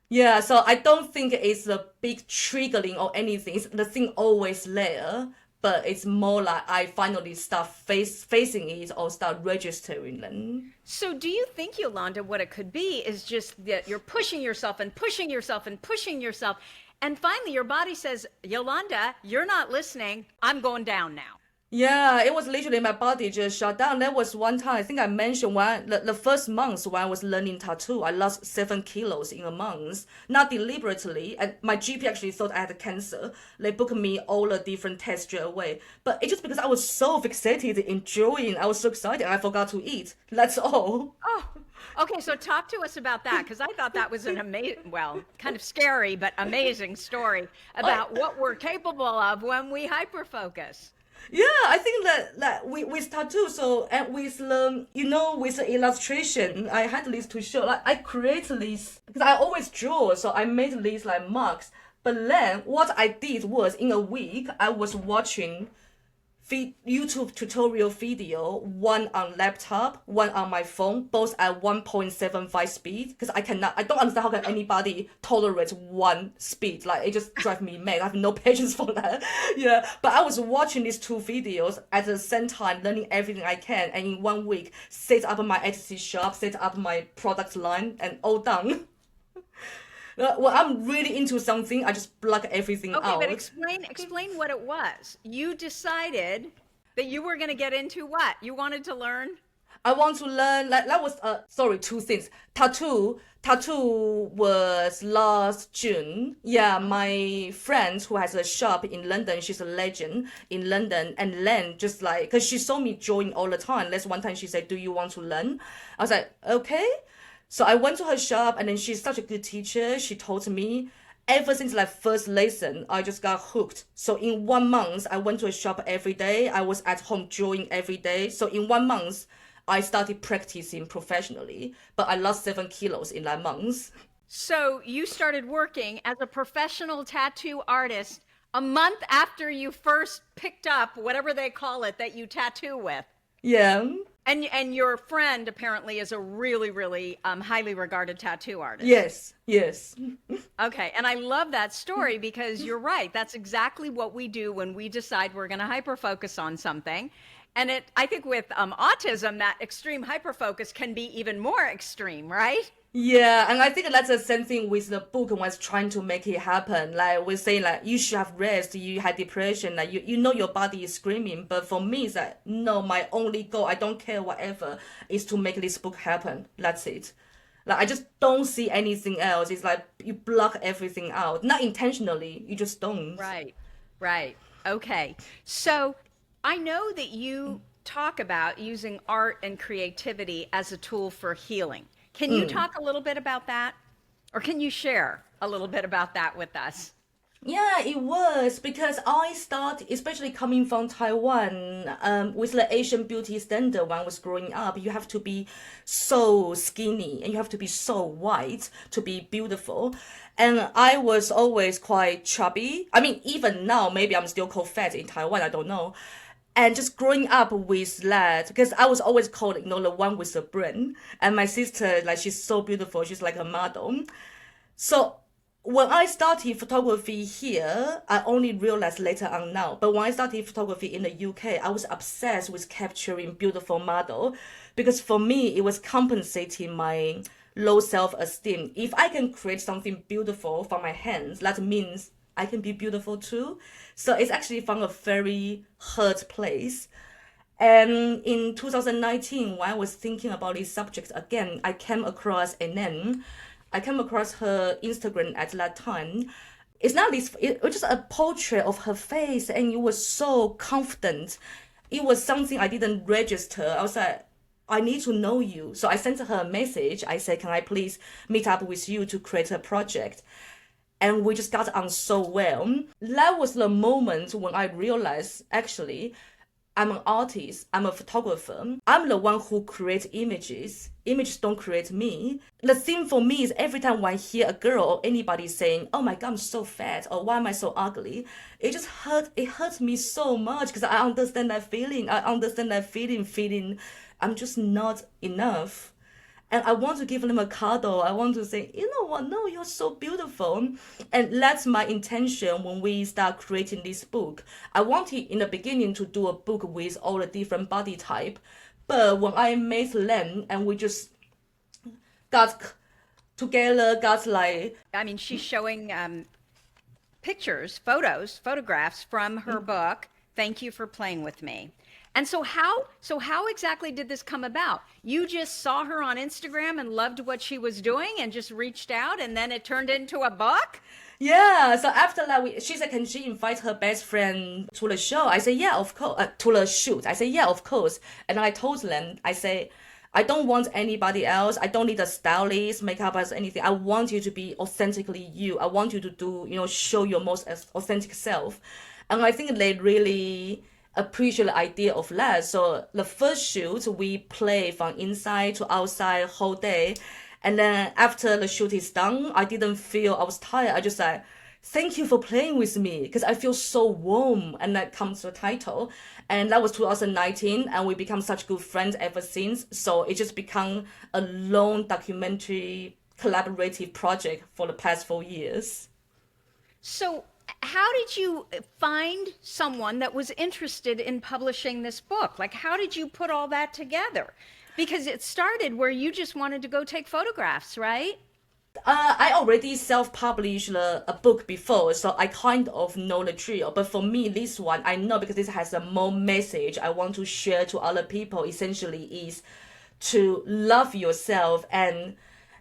Speaker 2: Yeah, so I don't think it's a big triggering or anything. It's the thing always there, but it's more like I finally start facing it or start registering them.
Speaker 1: So do you think, Yolanda, what it could be is just that you're pushing yourself and pushing yourself and pushing yourself, and finally your body says, Yolanda, you're not listening. I'm going down now.
Speaker 2: Yeah, it was literally my body just shut down. There was one time, I think I mentioned the first month when I was learning tattoo, I lost 7 kilos in a month, not deliberately. And my GP actually thought I had cancer. They booked me all the different tests straight away. But it's just because I was so fixated, enjoying, I was so excited, I forgot to eat. That's all.
Speaker 1: Oh, okay. So talk to us about that, because I thought that was an kind of scary, but amazing story about what we're capable of when we hyperfocus.
Speaker 2: Yeah, I think that with tattoo, so and with the with the illustration, I had this to show. Like I create this because I always draw, so I made these like marks. But then what I did was in a week I was watching YouTube tutorial video, one on laptop, one on my phone, both at 1.75 speed. Because I don't understand how can anybody tolerate one speed. Like it just drives me mad. I have no patience for that. Yeah, but I was watching these two videos at the same time, learning everything I can, and in 1 week, set up my Etsy shop, set up my product line, and all done. Well, I'm really into something. I just block everything out.
Speaker 1: Okay, but explain what it was. You decided that you were going to get into what? You wanted to learn?
Speaker 2: I want to learn. Like that was two things. Tattoo was last June. Yeah, my friend who has a shop in London, she's a legend in London, and then just like because she saw me drawing all the time. That's one time she said, "Do you want to learn?" I was like, "Okay." So I went to her shop, and then she's such a good teacher. She taught me. Ever since like first lesson, I just got hooked. So in 1 month, I went to a shop every day. I was at home drawing every day. So in 1 month, I started practicing professionally. But I lost 7 kilos in that month.
Speaker 1: So you started working as a professional tattoo artist a month after you first picked up whatever they call it that you tattoo with.
Speaker 2: Yeah.
Speaker 1: And your friend apparently is a really, really highly regarded tattoo artist.
Speaker 2: Yes, yes.
Speaker 1: Okay, and I love that story because you're right. That's exactly what we do when we decide we're going to hyperfocus on something. And I think with autism, that extreme hyperfocus can be even more extreme, right?
Speaker 2: Yeah, and I think that's the same thing with the book was trying to make it happen. Like we say like you should have rest, you had depression, like you know your body is screaming. But for me it's like no, my only goal, I don't care whatever, is to make this book happen. That's it. Like I just don't see anything else. It's like you block everything out. Not intentionally, you just don't.
Speaker 1: Right, right. Okay. So I know that you talk about using art and creativity as a tool for healing. Can you talk a little bit about that? Or can you share a little bit about that with us?
Speaker 2: Yeah, it was because I started, especially coming from Taiwan, with the Asian beauty standard when I was growing up. You have to be so skinny and you have to be so white to be beautiful. And I was always quite chubby. I mean, even now, maybe I'm still called fat in Taiwan, I don't know. And just growing up with that, because I was always called, the one with the brain. And my sister, like, she's so beautiful. She's like a model. So when I started photography here, I only realized later on now. But when I started photography in the UK, I was obsessed with capturing beautiful model because for me it was compensating my low self-esteem. If I can create something beautiful from my hands, that means I can be beautiful too. So it's actually from a very hurt place. And in 2019, when I was thinking about this subject again, I came across Anan. I came across her Instagram at that time. It's not this, it was just a portrait of her face, and it was so confident. It was something I didn't register. I was like, I need to know you. So I sent her a message. I said, can I please meet up with you to create a project? And we just got on so well. That was the moment when I realized actually I'm an artist, I'm a photographer. I'm the one who creates images. Images don't create me. The thing for me is every time when I hear a girl or anybody saying, oh my God, I'm so fat, or why am I so ugly? It hurts me so much because I understand that feeling. I understand that feeling I'm just not enough. And I want to give them a cuddle. I want to say, you know what? No, you're so beautiful. And that's my intention when we start creating this book. I wanted in the beginning to do a book with all the different body type. But when I met them and we just got together, got like,
Speaker 1: I mean, she's showing pictures, photographs from her book. Thank you for playing with me. And so how exactly did this come about? You just saw her on Instagram and loved what she was doing and just reached out and then it turned into a book?
Speaker 2: yeah. So after that, she said, can she invite her best friend to the show? I said, yeah, of course. To the shoot. I said, yeah, of course. And I told them, I say, I don't want anybody else. I don't need a stylist, makeup artist, anything. I want you to be authentically you. I want you to do, show your most authentic self. And I think they really appreciate the idea of that. So the first shoot, we play from inside to outside whole day. And then after the shoot is done, I didn't feel I was tired. I just like, thank you for playing with me because I feel so warm. And that comes the title. And that was 2019 and we become such good friends ever since. So it just become a long documentary collaborative project for the past 4 years.
Speaker 1: So how did you find someone that was interested in publishing this book? Like, how did you put all that together? Because it started where you just wanted to go take photographs, right?
Speaker 2: I already self-published a book before, so I kind of know the drill. But for me, this one, I know because this has a more message I want to share to other people, essentially is to love yourself. And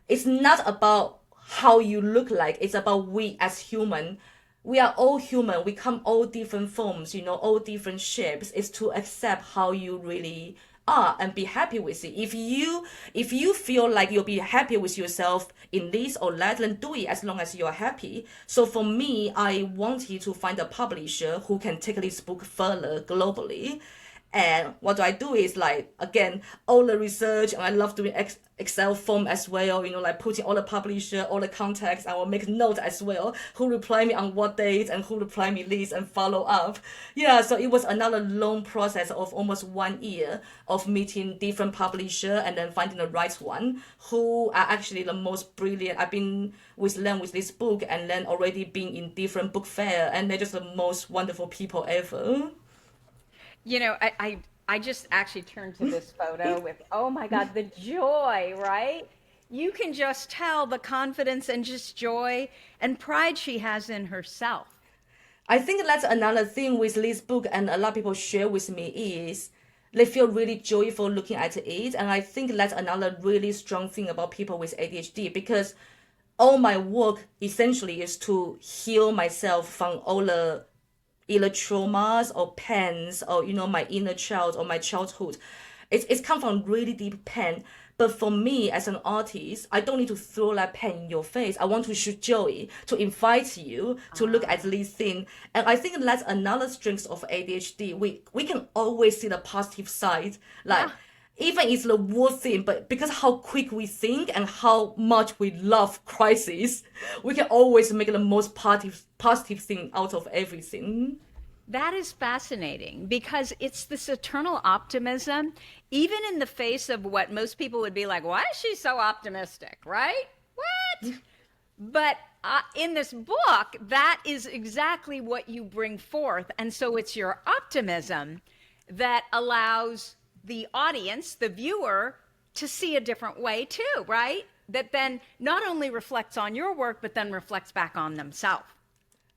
Speaker 2: it's not about how you look like, it's about we as human. We are all human. We come all different forms, all different shapes. It's to accept how you really are and be happy with it. If you feel like you'll be happy with yourself in this or that, then do it as long as you're happy. So for me, I wanted to find a publisher who can take this book further globally. And what do I do is like, again, all the research, and I love doing Excel form as well, like putting all the publisher, all the contacts. I will make notes as well, who reply me on what dates and who reply me leads and follow up. Yeah, so it was another long process of almost 1 year of meeting different publisher and then finding the right one who are actually the most brilliant. I've been with them with this book and then already been in different book fair, and they're just the most wonderful people ever.
Speaker 1: I just actually turned to this photo with, oh my God, the joy, right? You can just tell the confidence and just joy and pride she has in herself.
Speaker 2: I think that's another thing with this book, and a lot of people share with me is they feel really joyful looking at it. And I think that's another really strong thing about people with ADHD, because all my work essentially is to heal myself from all the either traumas or pains or my inner child or my childhood. It's come from really deep pain. But for me as an artist, I don't need to throw that pain in your face. I want to show joy, to invite you to look at this thing. And I think that's another strength of ADHD. We can always see the positive side. Like,
Speaker 1: Yeah.
Speaker 2: even it's the worst thing, but because how quick we think and how much we love crisis, we can always make the most positive thing out of everything.
Speaker 1: That is fascinating because it's this eternal optimism, even in the face of what most people would be like, why is she so optimistic, right? What? But in this book, that is exactly what you bring forth. And so it's your optimism that allows the audience, the viewer, to see a different way too, right? That then not only reflects on your work, but then reflects back on themselves.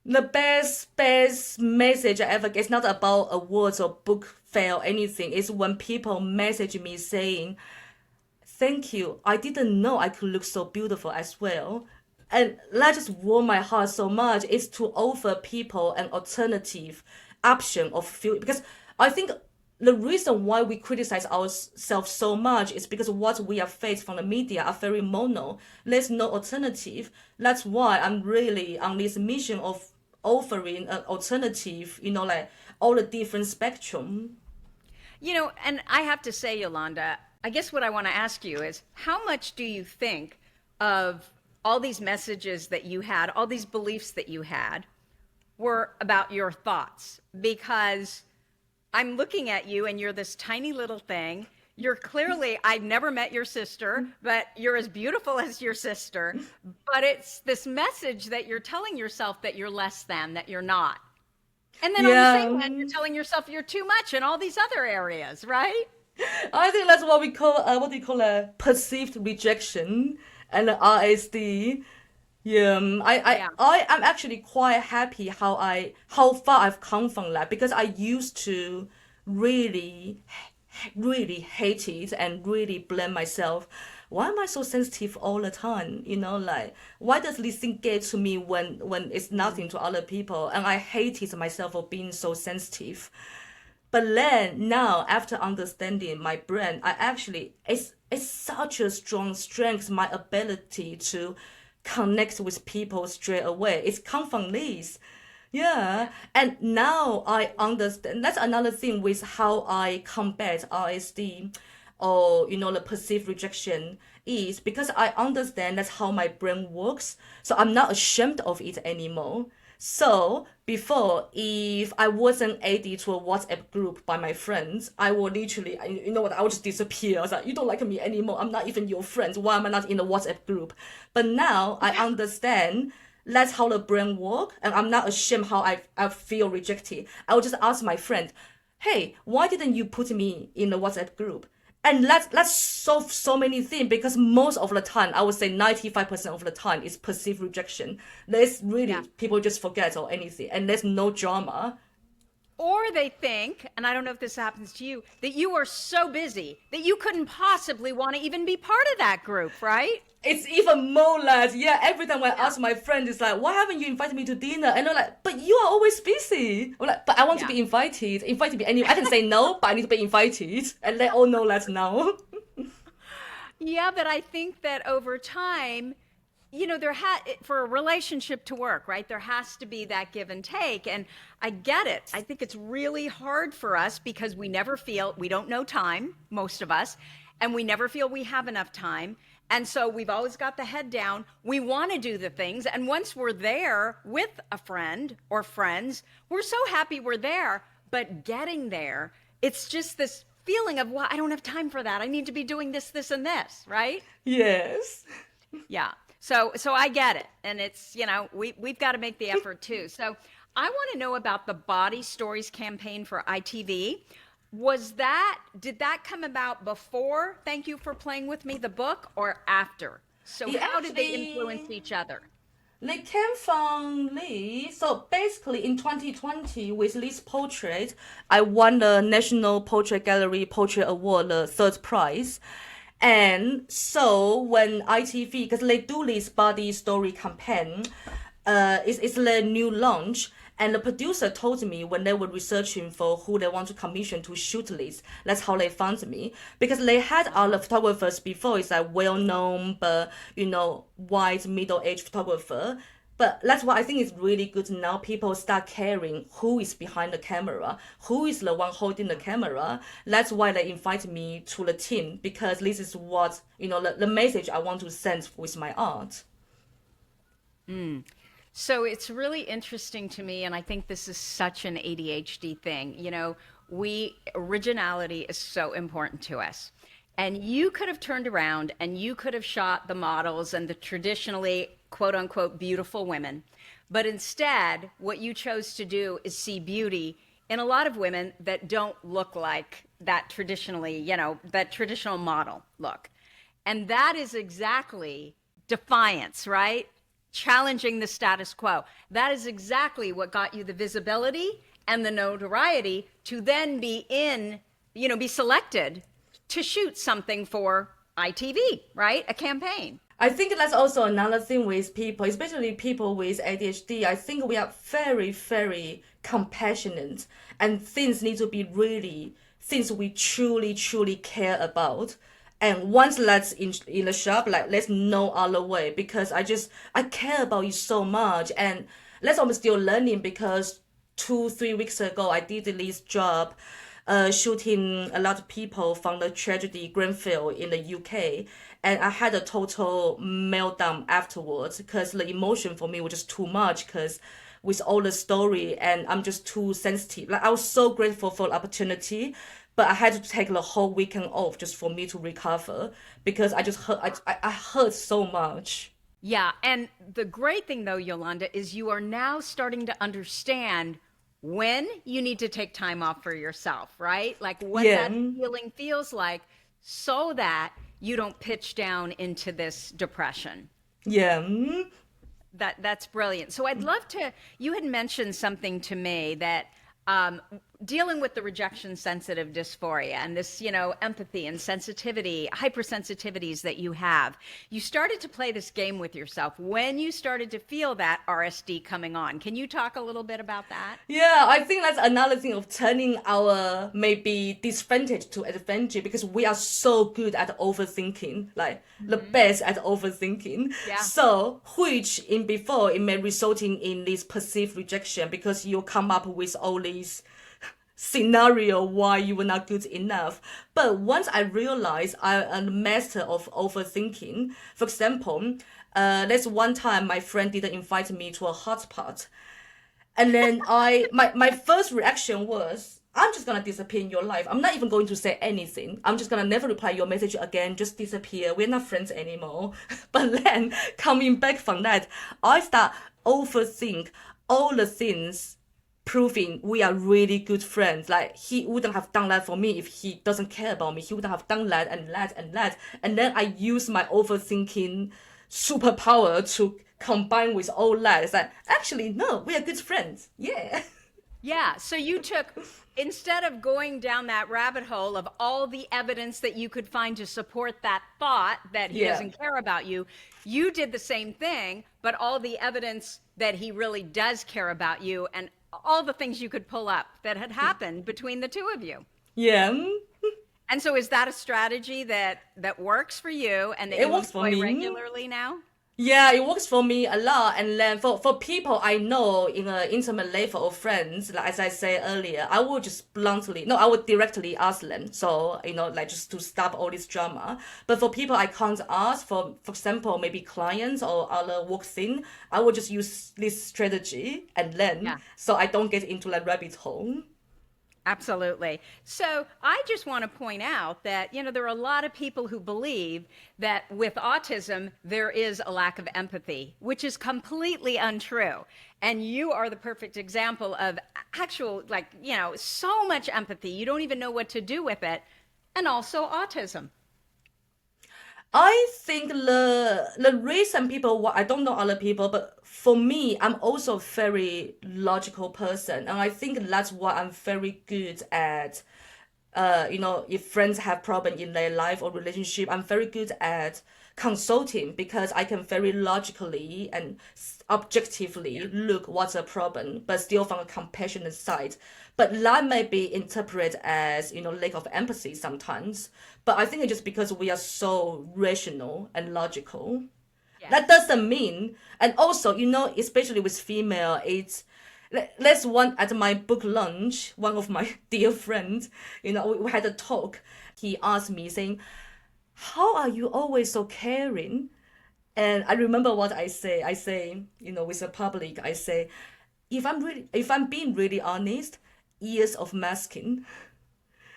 Speaker 2: The best message I ever get is not about awards or book fair or anything. It's when people message me saying, thank you. I didn't know I could look so beautiful as well. And that just warmed my heart so much. Is to offer people an alternative option of feel, because I think the reason why we criticize ourselves so much is because what we are faced from the media are very mono. There's no alternative. That's why I'm really on this mission of offering an alternative, like all the different spectrum.
Speaker 1: And I have to say, Yolanda, I guess what I want to ask you is how much do you think of all these messages that you had, all these beliefs that you had were about your thoughts? Because I'm looking at you and you're this tiny little thing. You're clearly, I've never met your sister, but you're as beautiful as your sister. But it's this message that you're telling yourself that you're less than, that you're not. And then on the
Speaker 2: Yeah,
Speaker 1: same hand, you're telling yourself you're too much in all these other areas, right?
Speaker 2: I think that's what we call what do you call a perceived rejection and RSD. Yeah,
Speaker 1: Yeah.
Speaker 2: I'm actually quite happy how far I've come from that, because I used to really really hate it and really blame myself. Why am I so sensitive all the time? Like, why does this thing get to me when it's nothing to other people? And I hated myself for being so sensitive. But then now, after understanding my brain, I actually it's such a strong strength, my ability to connect with people straight away. It's come from this. Yeah, and now I understand. That's another thing with how I combat RSD, or the perceived rejection, is because I understand that's how my brain works. So I'm not ashamed of it anymore. So before, if I wasn't added to a WhatsApp group by my friends, I would literally, you know what, I would just disappear. I was like, you don't like me anymore. I'm not even your friend. Why am I not in the WhatsApp group? But now I understand that's how the brain works, and I'm not ashamed how I feel rejected. I would just ask my friend, hey, why didn't you put me in the WhatsApp group? And let's solve so many things, because most of the time, I would say 95% of the time, is perceived rejection. There's really,
Speaker 1: Yeah.
Speaker 2: people just forget or anything, and there's no drama.
Speaker 1: Or they think, and I don't know if this happens to you, that you are so busy that you couldn't possibly want to even be part of that group, right?
Speaker 2: It's even more less. Yeah, every time I
Speaker 1: Yeah.
Speaker 2: ask my friend, it's like, why haven't you invited me to dinner? And they're like, but you are always busy. I'm like, but I want to
Speaker 1: Yeah.
Speaker 2: be invited. Invite me anyway. I can say no, but I need to be invited. And they all know that now.
Speaker 1: Yeah, but I think that over time, for a relationship to work, right? There has to be that give and take. And I get it. I think it's really hard for us because we don't know time, most of us, and we never feel we have enough time. And so we've always got the head down. We want to do the things. And once we're there with a friend or friends, we're so happy we're there. But getting there, it's just this feeling of, well, I don't have time for that. I need to be doing this, this, and this, right?
Speaker 2: Yes.
Speaker 1: Yeah. So I get it. And it's, we've got to make the effort too. So I want to know about the Body Stories campaign for ITV. Did that come about before Thank You for Playing With Me, the book, or after? So how did they influence each other?
Speaker 2: They came from Lee. So basically in 2020 with Lee's portrait, I won the National Portrait Gallery Portrait Award, the third prize. And so when ITV, because they do this body story campaign, it's their new launch. And the producer told me when they were researching for who they want to commission to shoot this, that's how they found me. Because they had other photographers before, it's like well-known, but, white, middle-aged photographer. But that's why I think it's really good now. People start caring who is behind the camera, who is the one holding the camera. That's why they invite me to the team, because this is what, the message I want to send with my art.
Speaker 1: So it's really interesting to me, and I think this is such an ADHD thing. Originality is so important to us. And you could have turned around and you could have shot the models and the traditionally, quote unquote, beautiful women. But instead, what you chose to do is see beauty in a lot of women that don't look like that traditionally, that traditional model look. And that is exactly defiance, right? Challenging the status quo. That is exactly what got you the visibility and the notoriety to then be be selected to shoot something for ITV, right? A campaign.
Speaker 2: I think that's also another thing with people, especially people with ADHD. I think we are very, very compassionate, and things need to be really things we truly, truly care about. And once that's in the shop, like, there's no other way, because I care about you so much. And that's I'm still learning, because 2-3 weeks ago, I did this job shooting a lot of people from the tragedy Grenfell in the UK. And I had a total meltdown afterwards, because the emotion for me was just too much, because with all the story, and I'm just too sensitive. Like, I was so grateful for the opportunity, but I had to take the whole weekend off just for me to recover, because I hurt so much.
Speaker 1: Yeah, and the great thing though, Yolanda, is you are now starting to understand when you need to take time off for yourself, right? Like what that feeling feels like, so that you don't pitch down into this depression.
Speaker 2: Yeah.
Speaker 1: That's brilliant. So I'd love you had mentioned something to me that dealing with the rejection sensitive dysphoria and this, empathy and sensitivity, hypersensitivities that you have, you started to play this game with yourself when you started to feel that RSD coming on. Can you talk a little bit about that?
Speaker 2: Yeah, I think that's another thing of turning our maybe disadvantage to advantage, because we are so good at overthinking, like the best at overthinking.
Speaker 1: Yeah.
Speaker 2: So, which in before it may resulting in this perceived rejection, because you come up with all these scenario why you were not good enough. But once I realized I'm a master of overthinking, for example, there's one time my friend didn't invite me to a hot pot, and then my first reaction was, I'm just gonna disappear in your life. I'm not even going to say anything. I'm just gonna never reply your message again, just disappear. We're not friends anymore. But then coming back from that, I start overthink all the things proving we are really good friends. Like, he wouldn't have done that for me if he doesn't care about me. He wouldn't have done that and that and that. And then I use my overthinking superpower to combine with all that. It's like, actually, no, we are good friends. Yeah.
Speaker 1: Yeah. So you took, instead of going down that rabbit hole of all the evidence that you could find to support that thought that he doesn't care about you, you did the same thing, but all the evidence that he really does care about you, and all the things you could pull up that had happened between the two of you.
Speaker 2: Yeah.
Speaker 1: And so is that a strategy that works for you and that
Speaker 2: It
Speaker 1: you
Speaker 2: works for
Speaker 1: employ
Speaker 2: me
Speaker 1: regularly now?
Speaker 2: Yeah, it works for me a lot. And then for people I know in an intimate level of friends, like as I said earlier, I would just bluntly, no, I would directly ask them. So, like just to stop all this drama. But for people I can't ask, for example, maybe clients or other work thing, I would just use this strategy and then
Speaker 1: Yeah.
Speaker 2: so I don't get into that rabbit hole.
Speaker 1: Absolutely. So I just want to point out that, there are a lot of people who believe that with autism, there is a lack of empathy, which is completely untrue. And you are the perfect example of actual, like, so much empathy. You don't even know what to do with it. And also autism.
Speaker 2: I think the reason people I don't know other people, but for me, I'm also a very logical person, and I think that's why I'm very good at if friends have problem in their life or relationship, I'm very good at consulting because I can very logically and objectively look what's a problem, but still from a compassionate side. But that may be interpreted as, lack of empathy sometimes. But I think it's just because we are so rational and logical. That
Speaker 1: Yes.
Speaker 2: doesn't mean, and also, especially with female, let's one at my book launch, one of my dear friends, we had a talk. He asked me saying, "How are you always so caring?" And I remember what I say. I say, with the public, I say, if I'm being really honest, years of masking.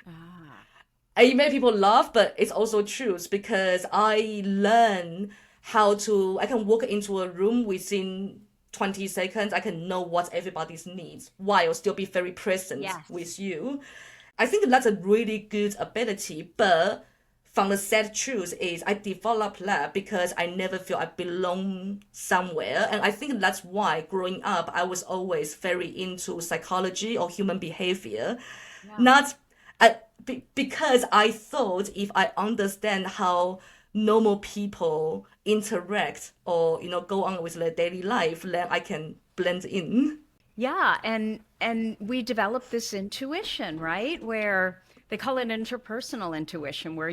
Speaker 1: Ah,
Speaker 2: And it made people laugh, but it's also true because I learn I can walk into a room within 20 seconds. I can know what everybody's needs while still be very present
Speaker 1: yes.
Speaker 2: with you. I think that's a really good ability, but from the sad truth is I developed that because I never feel I belong somewhere. And I think that's why growing up, I was always very into psychology or human behavior.
Speaker 1: Yeah.
Speaker 2: Not because I thought if I understand how normal people interact or, go on with their daily life, then I can blend in.
Speaker 1: Yeah, and we develop this intuition, right? Where they call it interpersonal intuition, where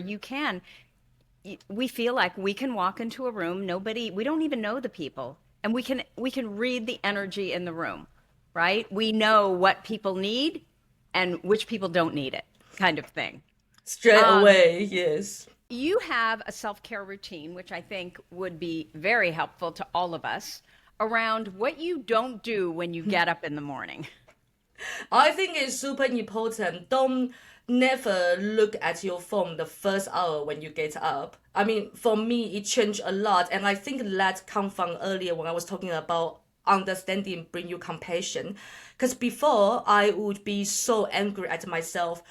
Speaker 1: we feel like we can walk into a room, we don't even know the people, and we can read the energy in the room, right? We know what people need and which people don't need it, kind of thing.
Speaker 2: Straight
Speaker 1: Um,
Speaker 2: away, yes.
Speaker 1: you have a self-care routine, which I think would be very helpful to all of us around what you don't do when you get up in the morning.
Speaker 2: I think it's super important. Don't never look at your phone the first hour when you get up. I mean, for me, it changed a lot. And I think that come from earlier when I was talking about understanding bring you compassion. Because before, I would be so angry at myself.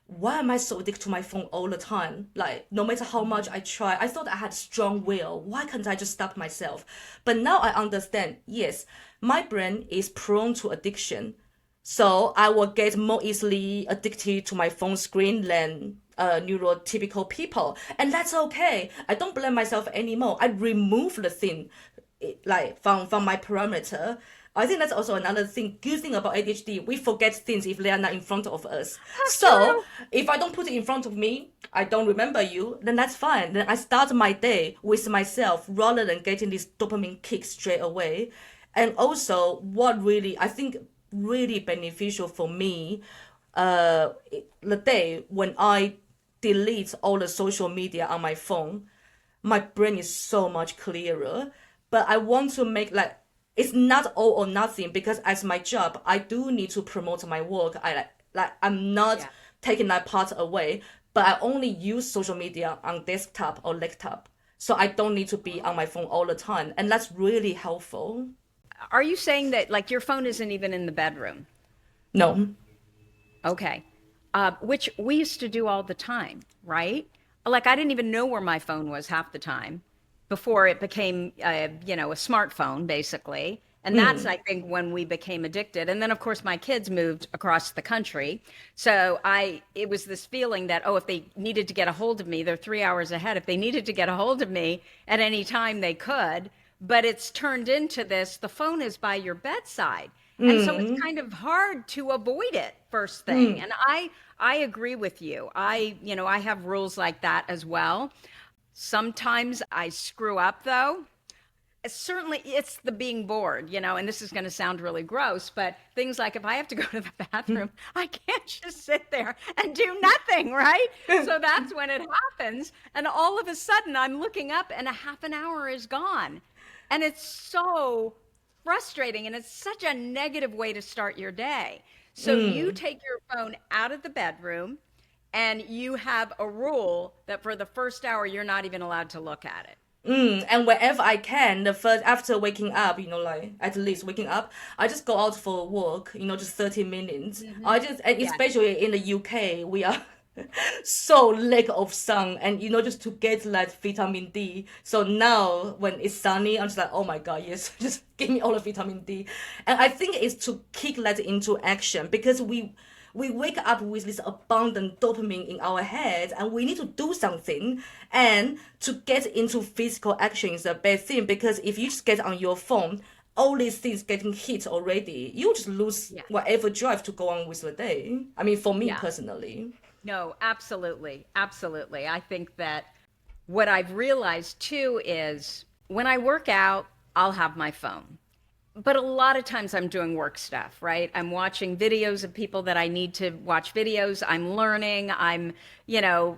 Speaker 2: Why am I so addicted to my phone all the time? Like, no matter how much I try, I thought I had strong will. Why can't I just stop myself? But now I understand, yes, my brain is prone to addiction. So I will get more easily addicted to my phone screen than neurotypical people. And that's okay. I don't blame myself anymore. I remove the thing like from my parameter. I think that's also another thing. Good thing about ADHD, we forget things if they are not in front of us.
Speaker 1: That's
Speaker 2: So
Speaker 1: true.
Speaker 2: if I don't put it in front of me, I don't remember you, then that's fine. Then I start my day with myself rather than getting this dopamine kick straight away. And also, what really I think really beneficial for me, the day when I delete all the social media on my phone, my brain is so much clearer. But I want to make like it's not all or nothing because as my job, I do need to promote my work. I'm not
Speaker 1: Yeah.
Speaker 2: taking that part away, but I only use social media on desktop or laptop. So I don't need to be on my phone all the time. And that's really helpful.
Speaker 1: Are you saying that like your phone isn't even in the bedroom?
Speaker 2: No.
Speaker 1: Okay. Which we used to do all the time, right? Like I didn't even know where my phone was half the time before it became, a smartphone, basically. And that's, I think, when we became addicted. And then, of course, my kids moved across the country. So it was this feeling that, oh, if they needed to get a hold of me, they're 3 hours ahead. If they needed to get a hold of me at any time, they could. But it's turned into this, the phone is by your bedside. And so it's kind of hard to avoid it first thing. And I agree with you. I have rules like that as well. Sometimes I screw up though. certainly it's the being bored, and this is going to sound really gross, but things like if I have to go to the bathroom, I can't just sit there and do nothing, right? So that's when it happens. And all of a sudden I'm looking up and a half an hour is gone. And it's so frustrating and it's such a negative way to start your day. So you take your phone out of the bedroom and you have a rule that for the first hour, you're not even allowed to look at it.
Speaker 2: And wherever I can, the first after waking up, like at least waking up, I just go out for a walk, just 30 minutes. And
Speaker 1: Yeah.
Speaker 2: especially in the UK, we are so lack of sun and just to get like vitamin D. So now when it's sunny, I'm just like, oh my God, yes, just give me all the vitamin D. And I think it's to kick that into action because we wake up with this abundant dopamine in our head and we need to do something, and to get into physical action is a bad thing because if you just get on your phone, all these things getting hit already, you just lose
Speaker 1: Yeah.
Speaker 2: whatever drive to go on with the day. I mean, for me
Speaker 1: Yeah.
Speaker 2: personally.
Speaker 1: No, absolutely. Absolutely. I think that what I've realized too is when I work out, I'll have my phone. But a lot of times I'm doing work stuff, right? I'm watching videos of people that I need to watch videos. I'm learning. I'm,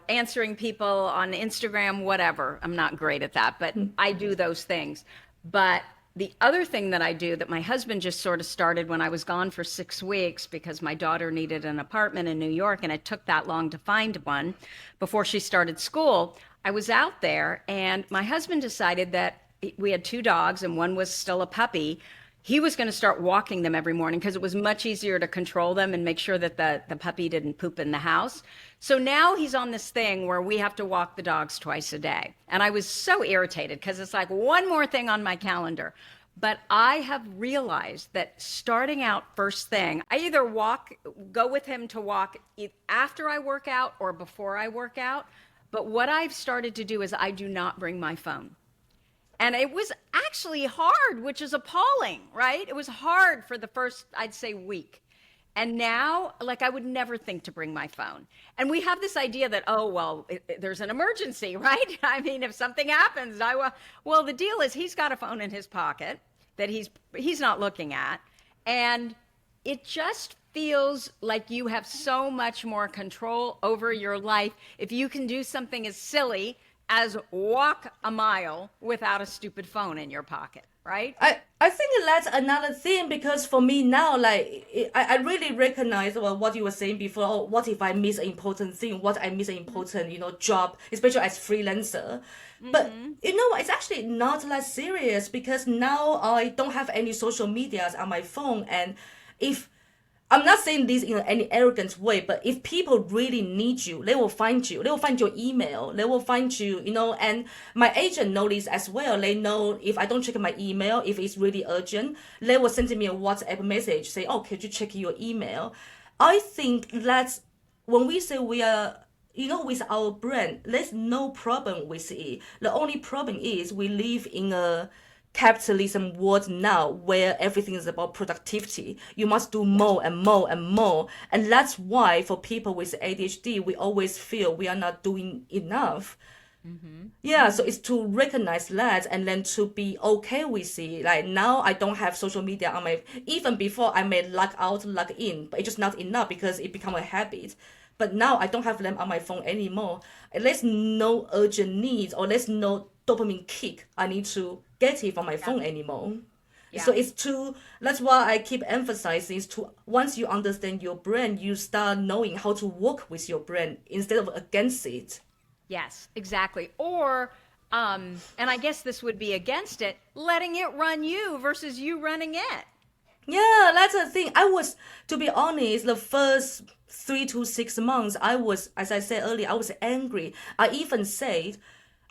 Speaker 1: answering people on Instagram, whatever. I'm not great at that, but I do those things. But the other thing that I do that my husband just sort of started when I was gone for 6 weeks because my daughter needed an apartment in New York and it took that long to find one before she started school. I was out there and my husband decided that we had 2 dogs and one was still a puppy. He was going to start walking them every morning because it was much easier to control them and make sure that the puppy didn't poop in the house. So now he's on this thing where we have to walk the dogs twice a day. And I was so irritated because it's like one more thing on my calendar. But I have realized that starting out first thing, I either go with him to walk after I work out or before I work out. But what I've started to do is I do not bring my phone. And it was actually hard, which is appalling, right? It was hard for the first, I'd say, week. And now, like, I would never think to bring my phone. And we have this idea that, oh, well, there's an emergency, right? I mean, if something happens, well, the deal is he's got a phone in his pocket that he's not looking at. And it just feels like you have so much more control over your life if you can do something as silly as walk a mile without a stupid phone in your pocket, right?
Speaker 2: I think that's another thing because for me now, like I really recognize what you were saying before. Oh, what if I miss an important thing? What I miss an important job, especially as freelancer. But it's actually not that serious because now I don't have any social medias on my phone, and if I'm not saying this in any arrogant way, but if people really need you, they will find you. They will find your email. They will find you, and my agent knows this as well. They know if I don't check my email, if it's really urgent, they will send me a WhatsApp message, say, oh, could you check your email? I think that's when we say we are, with our brand, there's no problem with it. The only problem is we live in a capitalism world now where everything is about productivity. You must do more and more and more. And that's why for people with ADHD, we always feel we are not doing enough. Yeah, so it's to recognize that and then to be okay with it. Like now I don't have social media on my, even before I may log out, log in, but it's just not enough because it become a habit. But now I don't have them on my phone anymore. There's no urgent needs or there's no dopamine kick I need to get it from my phone anymore.
Speaker 1: Yeah.
Speaker 2: So that's why I keep emphasizing is to once you understand your brand, you start knowing how to work with your brand instead of against it.
Speaker 1: Yes, exactly. Or, and I guess this would be against it, letting it run you versus you running it.
Speaker 2: Yeah, that's the thing. To be honest, the first 3 to 6 months, as I said earlier, I was angry. I even said,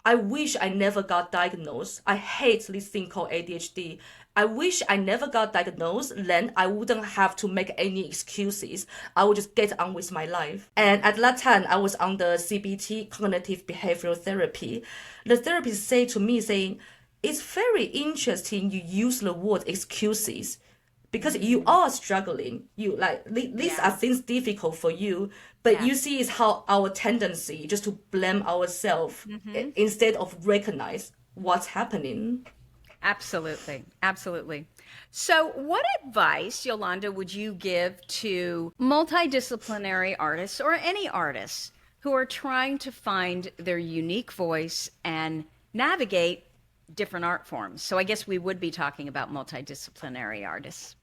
Speaker 2: I wish I never got diagnosed. I hate this thing called ADHD. I wish I never got diagnosed, then I wouldn't have to make any excuses. I would just get on with my life. And at that time, I was on the CBT, cognitive behavioral therapy. The therapist said to me, saying, it's very interesting you use the word excuses because you are struggling. You like these are things difficult for you, but you see is how our tendency just to blame ourselves instead of recognize what's happening.
Speaker 1: Absolutely. Absolutely. So, what advice, Yolanda, would you give to multidisciplinary artists or any artists who are trying to find their unique voice and navigate different art forms? So, I guess we would be talking about multidisciplinary artists.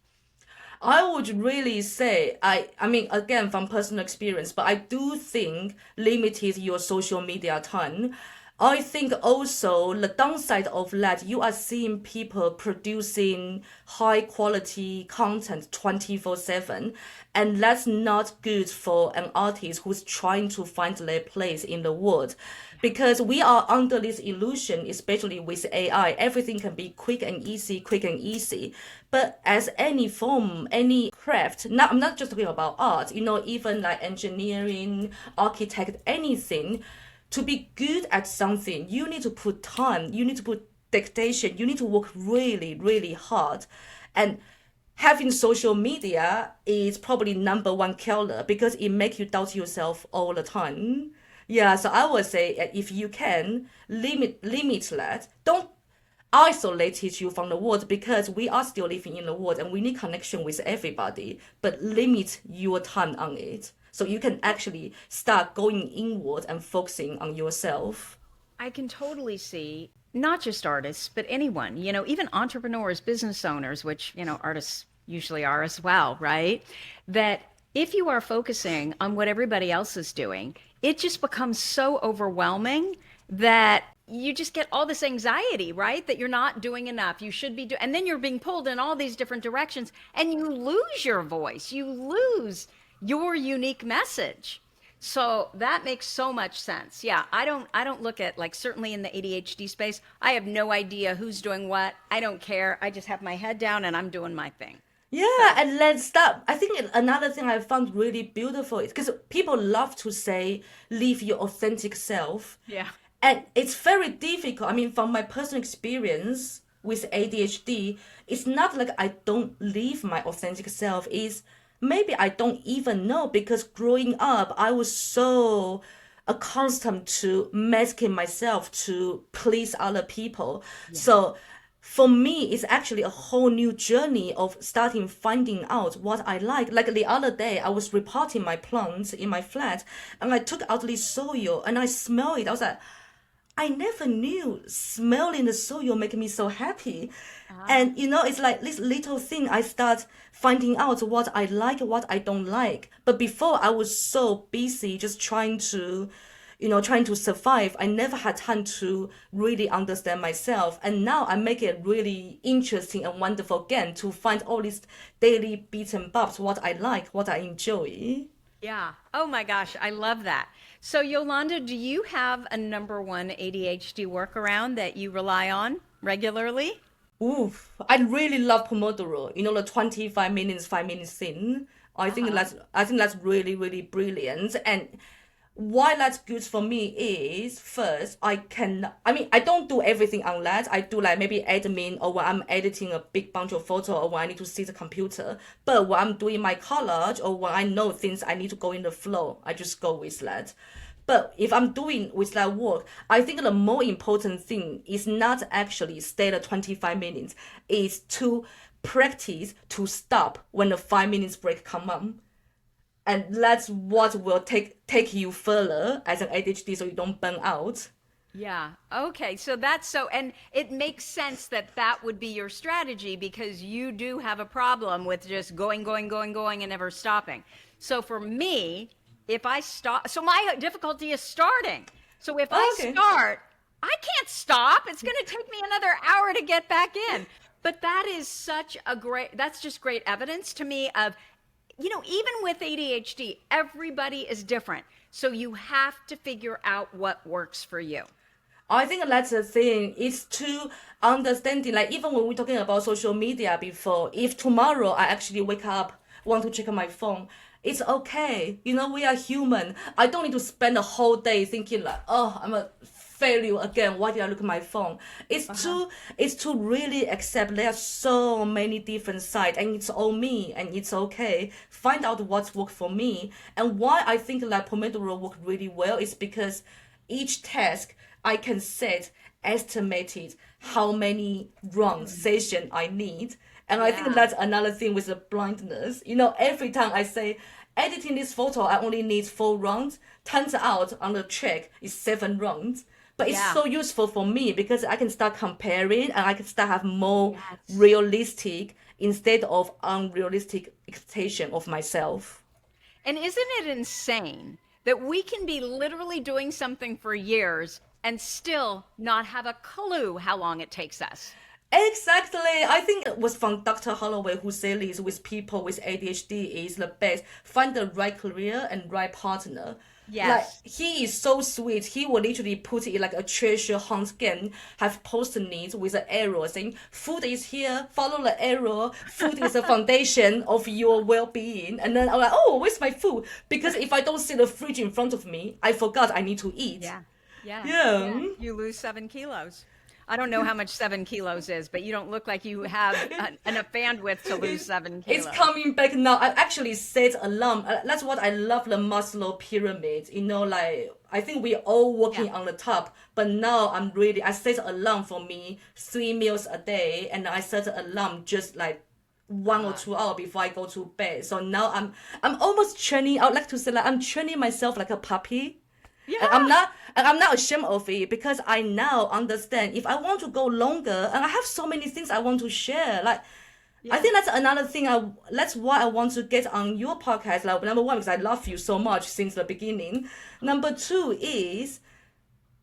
Speaker 2: I would really say, I mean, again, from personal experience, but I do think limited your social media time. I think also the downside of that, you are seeing people producing high quality content 24/7, and that's not good for an artist who's trying to find their place in the world. Because we are under this illusion, especially with AI, everything can be quick and easy, quick and easy. But as any form, any craft, not, I'm not just talking about art, even like engineering, architect, anything, to be good at something, you need to put time, you need to put dedication, you need to work really, really hard. And having social media is probably number one killer because it makes you doubt yourself all the time. Yeah, so I would say if you can limit that, don't isolate you from the world because we are still living in the world and we need connection with everybody, but limit your time on it so you can actually start going inward and focusing on yourself.
Speaker 1: I can totally see not just artists, but anyone, even entrepreneurs, business owners, which, artists usually are as well, right? That if you are focusing on what everybody else is doing, it just becomes so overwhelming that you just get all this anxiety, right? That you're not doing enough. You should be doing, and then you're being pulled in all these different directions and you lose your voice. You lose your unique message. So that makes so much sense. Yeah, I don't look at like certainly in the ADHD space, I have no idea who's doing what. I don't care. I just have my head down and I'm doing my thing.
Speaker 2: Yeah,
Speaker 1: So,
Speaker 2: and let's stop. I think another thing I found really beautiful is because people love to say, live your authentic self.
Speaker 1: yeah.
Speaker 2: And it's very difficult. I mean, from my personal experience with ADHD, it's not like I don't live my authentic self. It's maybe I don't even know because growing up, I was so accustomed to masking myself to please other people.
Speaker 1: Yeah.
Speaker 2: So for me, it's actually a whole new journey of starting finding out what I like. Like the other day, I was repotting my plants in my flat and I took out the soil and I smelled it. I was like, I never knew smelling the soil make me so happy.
Speaker 1: Ah.
Speaker 2: And it's like this little thing I start finding out what I like, what I don't like. But before I was so busy just trying to survive. I never had time to really understand myself. And now I make it really interesting and wonderful again to find all these daily bits and bobs, what I like, what I enjoy.
Speaker 1: Yeah. Oh my gosh, I love that. So, Yolanda, do you have a number one ADHD workaround that you rely on regularly?
Speaker 2: Oof, I really love Pomodoro. The 25 minutes, 5 minutes thing.
Speaker 1: Uh-huh.
Speaker 2: I think that's really, really brilliant. And why that's good for me is first, I mean, I don't do everything on that. I do like maybe admin or when I'm editing a big bunch of photo or when I need to see the computer. But when I'm doing my collage or when I know things I need to go in the flow, I just go with that. But if I'm doing with that work, I think the more important thing is not actually stay the 25 minutes, is to practice to stop when the 5 minutes break come on. And that's what will take you further as an ADHD so you don't burn out.
Speaker 1: Yeah. Okay. So that's so, and it makes sense that that would be your strategy because you do have a problem with just going, going, going, going and never stopping. So for me, if I stop, so my difficulty is starting. So if I
Speaker 2: Okay.
Speaker 1: start, I can't stop. It's going to take me another hour to get back in. But that is such a great, that's just great evidence to me of, even with ADHD, everybody is different. So you have to figure out what works for you.
Speaker 2: I think that's the thing. It's to understanding, like even when we're talking about social media before, if tomorrow I actually wake up, want to check my phone, it's okay. We are human. I don't need to spend the whole day thinking like, oh, I'm a failure again. Why did I look at my phone?
Speaker 1: Uh-huh.
Speaker 2: It's to really accept there are so many different sides and it's all me and it's okay. Find out what's worked for me. And why I think like Pomodoro work really well is because each task I can set estimated how many run session I need. And I think
Speaker 1: Yeah.
Speaker 2: that's another thing with the blindness. Every time I say, editing this photo, I only need 4 rounds. Turns out on the track is 7 rounds. But it's
Speaker 1: Yeah.
Speaker 2: so useful for me because I can start comparing and I can start have more
Speaker 1: Yes.
Speaker 2: realistic instead of unrealistic expectation of myself.
Speaker 1: And isn't it insane that we can be literally doing something for years and still not have a clue how long it takes us?
Speaker 2: Exactly. I think it was from Dr. Holloway who said this with people with ADHD is the best. Find the right career and right partner. Like
Speaker 1: Yes.
Speaker 2: he is so sweet. He will literally put it like a treasure hunt game, have post-its with an arrow saying food is here, follow the arrow, food is the foundation of your well-being. And then I'm like, oh, where's my food? Because if I don't see the fridge in front of me, I forgot I need to eat.
Speaker 1: Yeah. Yeah.
Speaker 2: Yeah.
Speaker 1: Yeah. You lose 7 kilos. I don't know how much 7 kilos is, but you don't look like you have enough bandwidth to lose 7 kilos.
Speaker 2: It's coming back now. I actually set alarm. That's what I love the Maslow pyramid. Like I think we all working
Speaker 1: Yeah.
Speaker 2: on the top, but now I set alarm for me 3 meals a day, and I set an alarm just like 1 or 2 hours before I go to bed. So now I'm almost training. I would like to say like I'm training myself like a puppy. And
Speaker 1: Yeah.
Speaker 2: I'm not ashamed of it because I now understand if I want to go longer and I have so many things I want to share. Like I
Speaker 1: Yeah.
Speaker 2: think that's another thing that's why I want to get on your podcast. Like number one, because I love you so much since the beginning. Number two is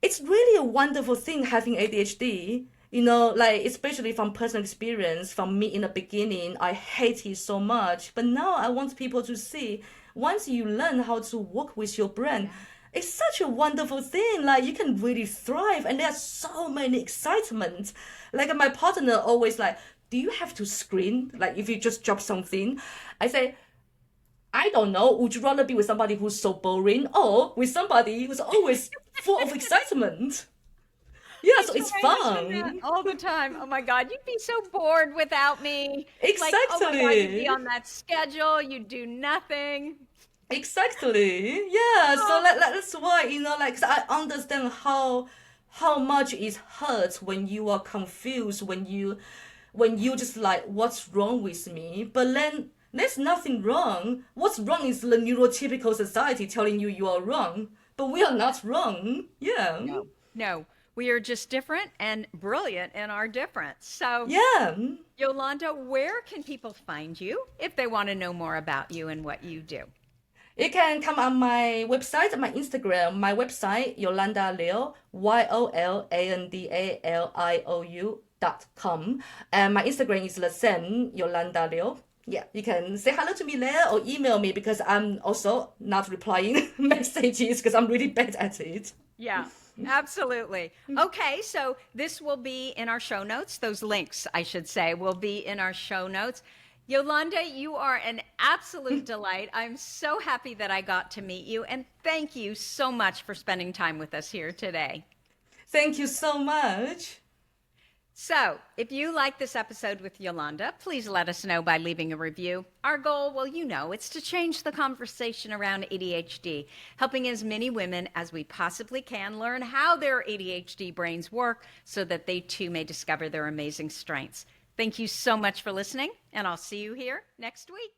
Speaker 2: it's really a wonderful thing having ADHD. Like especially from personal experience, from me in the beginning, I hate it so much. But now I want people to see once you learn how to work with your brain, it's such a wonderful thing. Like you can really thrive, and there's so many excitement. Like my partner always like, do you have to scream? Like if you just drop something, I say, I don't know. Would you rather be with somebody who's so boring or with somebody who's always full of excitement? Yeah,
Speaker 1: I
Speaker 2: so
Speaker 1: tell
Speaker 2: it's
Speaker 1: my husband that
Speaker 2: fun.
Speaker 1: all the time. Oh my God, you'd be so bored without me. Like, oh my God, you'd be
Speaker 2: Exactly.
Speaker 1: on that schedule, you'd do nothing.
Speaker 2: Exactly. Yeah. So
Speaker 1: Oh,
Speaker 2: that's why, 'cause I understand how much it hurts when you are confused, when you just like, what's wrong with me? But then there's nothing wrong. What's wrong is the neurotypical society telling you you are wrong. But we are not wrong. Yeah.
Speaker 1: no, no, we are just different and brilliant in our difference. So,
Speaker 2: Yeah.
Speaker 1: Yolanda, where can people find you if they want to know more about you and what you do?
Speaker 2: You can come on my website, my Instagram, my website, Yolanda Liu, YOLANDALIOU.com. And my Instagram is the same, Yolanda Liu. Yeah, you can say hello to me there or email me because I'm also not replying messages because I'm really bad at it.
Speaker 1: Yeah, absolutely. Okay, so this will be in our show notes. Those links, I should say, will be in our show notes. Yolanda, you are an absolute delight. I'm so happy that I got to meet you, and thank you so much for spending time with us here today.
Speaker 2: Thank you so much.
Speaker 1: So, if you like this episode with Yolanda, please let us know by leaving a review. Our goal, well, it's to change the conversation around ADHD, helping as many women as we possibly can learn how their ADHD brains work so that they too may discover their amazing strengths. Thank you so much for listening, and I'll see you here next week.